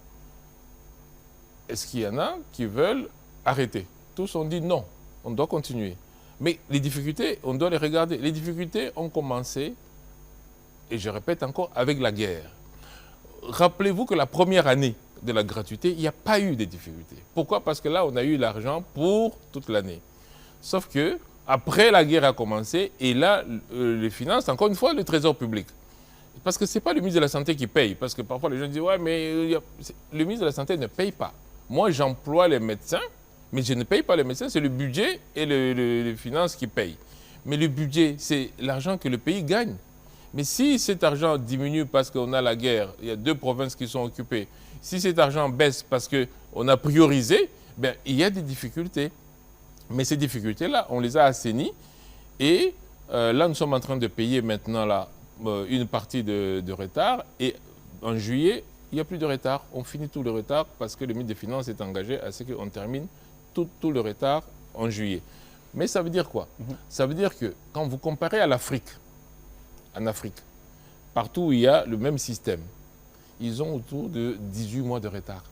Est-ce qu'il y en a qui veulent arrêter? Tous ont dit non, on doit continuer. Mais les difficultés, on doit les regarder. Les difficultés ont commencé, et je répète encore, avec la guerre. Rappelez-vous que la première année de la gratuité, il n'y a pas eu de difficultés. Pourquoi? Parce que là, on a eu l'argent pour toute l'année. Sauf que après, la guerre a commencé, et là, les finances, encore une fois, le trésor public. Parce que ce n'est pas le ministre de la Santé qui paye. Parce que parfois, les gens disent, ouais, mais le ministre de la Santé ne paye pas. Moi, j'emploie les médecins, mais je ne paye pas les médecins, c'est le budget et les finances qui payent. Mais le budget, c'est l'argent que le pays gagne. Mais si cet argent diminue parce qu'on a la guerre, il y a 2 provinces qui sont occupées, si cet argent baisse parce qu'on a priorisé, ben, il y a des difficultés. Mais ces difficultés-là, on les a assainies. Et là, nous sommes en train de payer maintenant là, une partie de retard. Et en juillet, il n'y a plus de retard. On finit tout le retard parce que le ministre des Finances est engagé à ce qu'on termine tout le retard en juillet. Mais ça veut dire quoi? Ça veut dire que quand vous comparez à l'Afrique, en Afrique, partout où il y a le même système, ils ont autour de 18 mois de retard.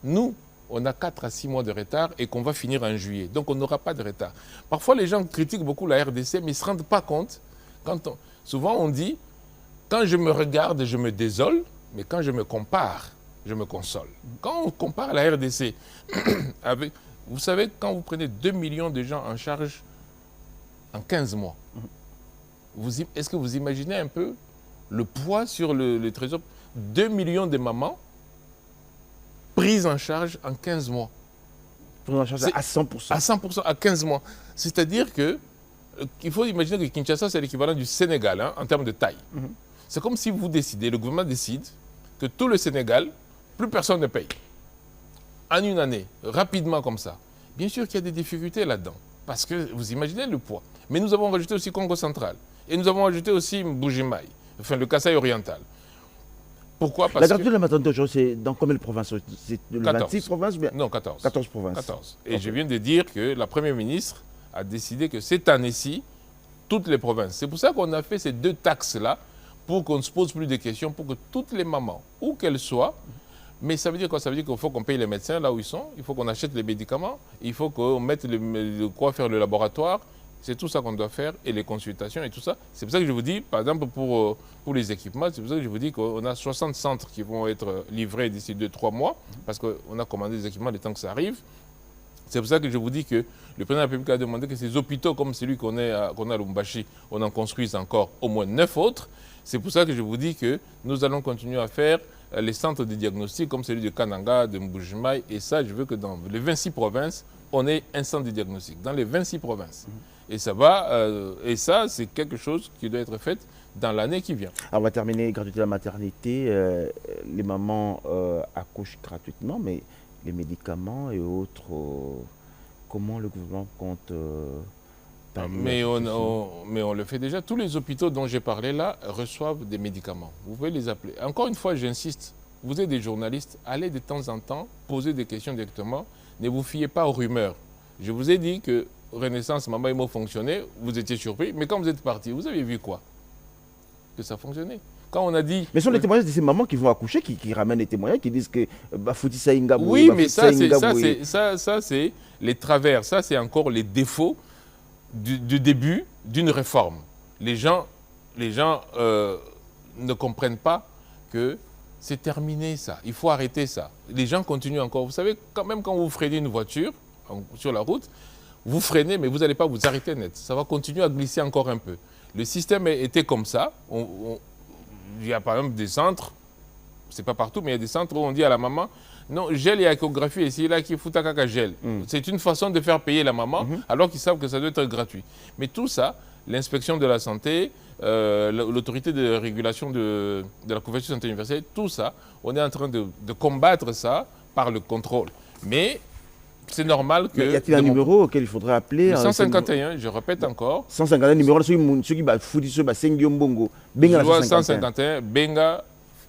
Nous, on a 4 à 6 mois de retard et qu'on va finir en juillet. Donc on n'aura pas de retard. Parfois, les gens critiquent beaucoup la RDC, mais ils ne se rendent pas compte. Souvent, on dit, quand je me regarde, je me désole, mais quand je me compare, je me console. Quand on compare la RDC avec... Vous savez, quand vous prenez 2 millions de gens en charge en 15 mois, est-ce que vous imaginez un peu le poids sur le trésor? 2 millions de mamans prises en charge en 15 mois. Prises en charge à 100%. À 100%, à 15 mois. C'est-à-dire qu'il faut imaginer que Kinshasa, c'est l'équivalent du Sénégal hein, en termes de taille. C'est comme si vous décidez, le gouvernement décide que tout le Sénégal, plus personne ne paye. En une année, rapidement comme ça. Bien sûr qu'il y a des difficultés là-dedans, parce que vous imaginez le poids. Mais nous avons rajouté aussi Congo central, et nous avons rajouté aussi Mbujimaï, enfin le Kasaï oriental. Pourquoi? Parce la gratuité de la maternité aujourd'hui, c'est dans combien de provinces? C'est le 14. 26 provinces bien? Non, 14. 14 provinces. 14. Et je viens de dire que la Première ministre a décidé que cette année-ci, toutes les provinces. C'est pour ça qu'on a fait ces 2 taxes-là, pour qu'on ne se pose plus de questions, pour que toutes les mamans, où qu'elles soient, mais ça veut dire quoi? Ça veut dire qu'il faut qu'on paye les médecins là où ils sont, il faut qu'on achète les médicaments, il faut qu'on mette quoi faire le laboratoire. C'est tout ça qu'on doit faire, et les consultations et tout ça. C'est pour ça que je vous dis, par exemple, pour les équipements, c'est pour ça que je vous dis qu'on a 60 centres qui vont être livrés d'ici 2-3 mois, parce qu'on a commandé des équipements le temps que ça arrive. C'est pour ça que je vous dis que le président de la République a demandé que ces hôpitaux, comme celui qu'on a à Lubumbashi, on en construise encore au moins 9 autres. C'est pour ça que je vous dis que nous allons continuer à faire les centres de diagnostic comme celui de Kananga, de Mbujimaï. Et ça, je veux que dans les 26 provinces, on ait un centre de diagnostic. Dans les 26 provinces. Et ça va, et ça, c'est quelque chose qui doit être fait dans l'année qui vient. Alors, on va terminer gratuité de la maternité. Les mamans accouchent gratuitement, mais les médicaments et autres, comment le gouvernement compte mais on le fait déjà. Tous les hôpitaux dont j'ai parlé là reçoivent des médicaments. Vous pouvez les appeler. Encore une fois, j'insiste, vous êtes des journalistes, allez de temps en temps poser des questions directement. Ne vous fiez pas aux rumeurs. Je vous ai dit que Renaissance, Mama Imo fonctionnait, vous étiez surpris, mais quand vous êtes parti, vous avez vu quoi? Que ça fonctionnait. Quand on a dit... Mais ce sont les témoignages de ces mamans qui vont accoucher, qui ramènent les témoignages, qui disent que Foutissa Ingabou... Oui, mais ça, c'est les travers, ça, c'est encore les défauts du début d'une réforme. Les gens ne comprennent pas que c'est terminé ça, il faut arrêter ça. Les gens continuent encore. Vous savez, même quand vous freinez une voiture sur la route, vous freinez, mais vous n'allez pas vous arrêter net. Ça va continuer à glisser encore un peu. Le système était comme ça. Il y a par exemple des centres, c'est pas partout, mais il y a des centres où on dit à la maman, non, gel et échographie, et c'est là qu'il faut à gel. C'est une façon de faire payer la maman, alors qu'ils savent que ça doit être gratuit. Mais tout ça, l'inspection de la santé, l'autorité de régulation de la couverture santé universelle, tout ça, on est en train de combattre ça par le contrôle. Mais c'est normal que... Y a-t-il un numéro auquel il faudrait appeler? 151, je répète encore. 151 numéro, ceux qui font Sengi Mbongo. Benga 151, Benga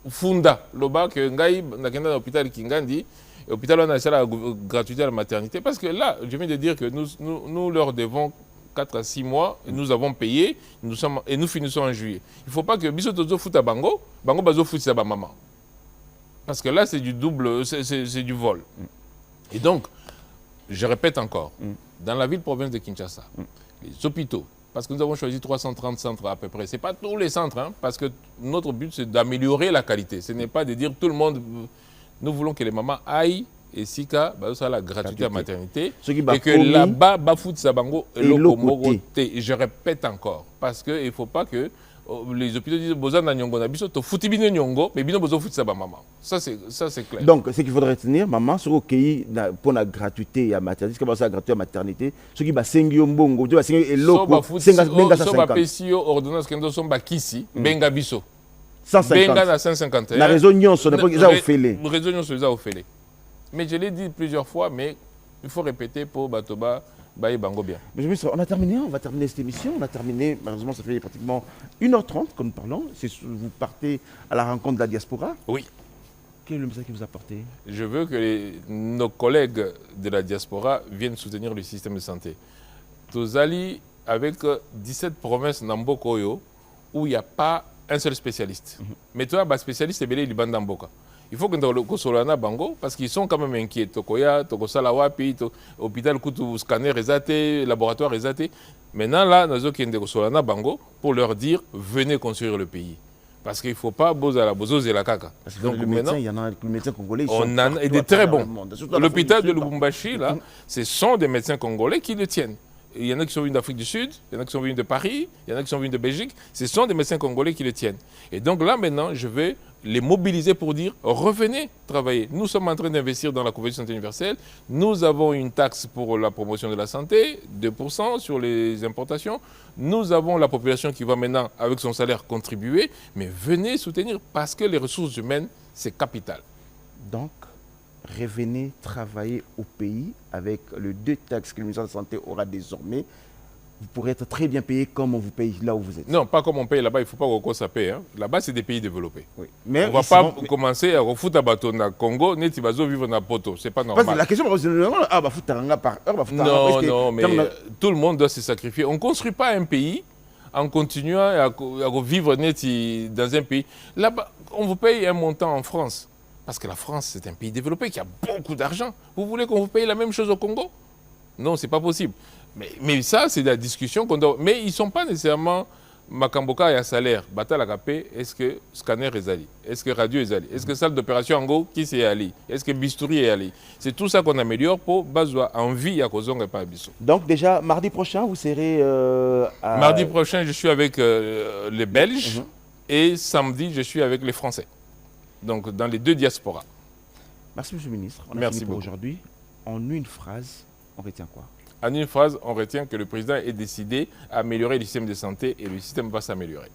Funda. Loba que Ngai, dans l'hôpital Kingandi, l'hôpital on a la gratuité à la maternité. Parce que là, je viens de dire que nous leur devons 4 à 6 mois, et nous avons payé, et nous finissons en juillet. Il ne faut pas que Bisotozo foute à Bango, Bango Bazo foute à maman. Parce que là, c'est du double, c'est du vol. Et donc, je répète encore, dans la ville-province de Kinshasa, les hôpitaux, parce que nous avons choisi 330 centres à peu près, ce n'est pas tous les centres, hein, parce que notre but, c'est d'améliorer la qualité. Ce n'est pas de dire tout le monde, nous voulons que les mamans aillent, et Sika, ça la gratuité à maternité, et que là-bas, Bafout Sabango et Lokomogoté. Je répète encore, parce qu'il ne faut pas que les hôpitaux disent Bozan na Nyongo na biso, to Foutibine Nyongo, mais bino Bozo Fout Saba maman. Ça, c'est clair. Donc, ce qu'il faudrait retenir, maman, sur le pour la gratuité à maternité, ce qui va gratuité à maternité, ce qui va Sengio Mbongo, tu vas Sengio et Loko, Benga 150. Pesio, ordonnance Kendo Somba Kisi, Benga Biso. 150. Benga na 151. La raison Nyonso, n'est pas qu'ils ont offert. La raison Nyonso, ils ont offert. Mais je l'ai dit plusieurs fois, mais il faut répéter pour Batoba, Baye Bango bien. Mais on a terminé, on va terminer cette émission. On a terminé, malheureusement, ça fait pratiquement 1h30 que nous parlons. Vous partez à la rencontre de la diaspora. Oui. Quel est le message que vous apportez? Je veux que nos collègues de la diaspora viennent soutenir le système de santé. Tozali, avec 17 provinces Nambokoyo, où il n'y a pas un seul spécialiste. Mais toi, le spécialiste, c'est Belé Liban Namboka. Il faut que nous soyons bango parce qu'ils sont quand même inquiets. Tokoya, Tokosalawapi, hôpital Koutou, scanner résaté, laboratoire résaté. Maintenant, là, nous avons bango pour leur dire venez construire le pays. Parce qu'il ne faut pas bozo et la caca. Donc le médecin, il y en a les médecins congolais. On en a des très bons. L'hôpital de Lubumbashi, là, ce sont des médecins congolais qui le tiennent. Il y en a qui sont venus d'Afrique du Sud, il y en a qui sont venus de Paris, il y en a qui sont venus de Belgique. Ce sont des médecins congolais qui le tiennent. Et donc là, maintenant, je vais les mobiliser pour dire revenez travailler. Nous sommes en train d'investir dans la couverture santé universelle. Nous avons une taxe pour la promotion de la santé, 2% sur les importations. Nous avons la population qui va maintenant, avec son salaire, contribuer. Mais venez soutenir parce que les ressources humaines, c'est capital. Donc, revenez travailler au pays avec les 2 taxes que le ministère de la Santé aura désormais. Vous pourrez être très bien payé comme on vous paye là où vous êtes. Non, pas comme on paye là-bas, il ne faut pas qu'on ça paye. Hein. Là-bas, c'est des pays développés. Oui. Mais on ne va pas commencer à refoutre à bateau dans le Congo, ni tu vas vivre dans le poteau. Ce n'est pas normal. La question, c'est par heure. Non, mais tout le monde doit se sacrifier. On ne construit pas un pays en continuant à vivre dans un pays. Là-bas, on vous paye un montant en France. Parce que la France, c'est un pays développé qui a beaucoup d'argent. Vous voulez qu'on vous paye la même chose au Congo? Non, ce n'est pas possible. Mais ça, c'est la discussion qu'on doit... Mais ils ne sont pas nécessairement Makamboka et à salaire. Bata la capé, est-ce que scanner est allé? Est-ce que radio est allé? Est-ce que salle d'opération en go, qui c'est allé? Est-ce que bistouri est allé? C'est tout ça qu'on améliore pour Bazoua en vie à Kozong et pas à Bissau. Donc déjà, mardi prochain, vous serez à... Mardi prochain, je suis avec les Belges et samedi, je suis avec les Français. Donc dans les 2 diasporas. Merci, Monsieur le Ministre. On a Merci fini pour beaucoup. aujourd'hui. En une phrase, on retient quoi? En une phrase, on retient que le président est décidé à améliorer le système de santé et le système va s'améliorer.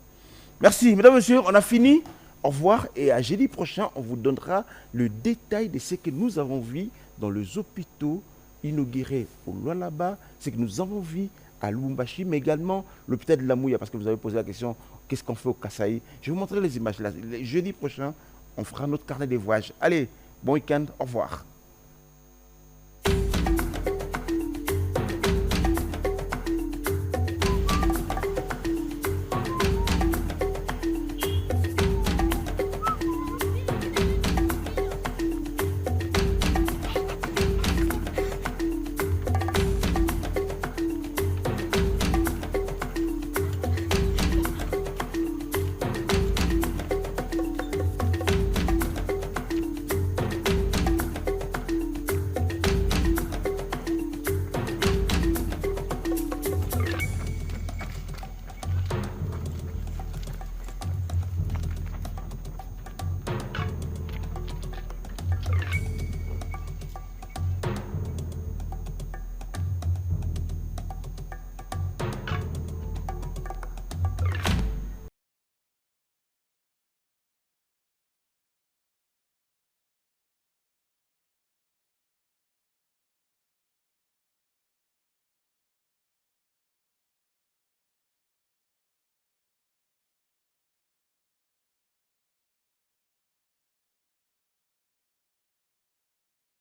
Merci. Mesdames, Messieurs, on a fini. Au revoir et à jeudi prochain, on vous donnera le détail de ce que nous avons vu dans les hôpitaux inaugurés au Lualaba, ce que nous avons vu à Lubumbashi, mais également l'hôpital de la Mouya, parce que vous avez posé la question, qu'est-ce qu'on fait au Kasaï? Je vais vous montrer les images là. Jeudi prochain, on fera notre carnet des voyages. Allez, bon week-end, au revoir.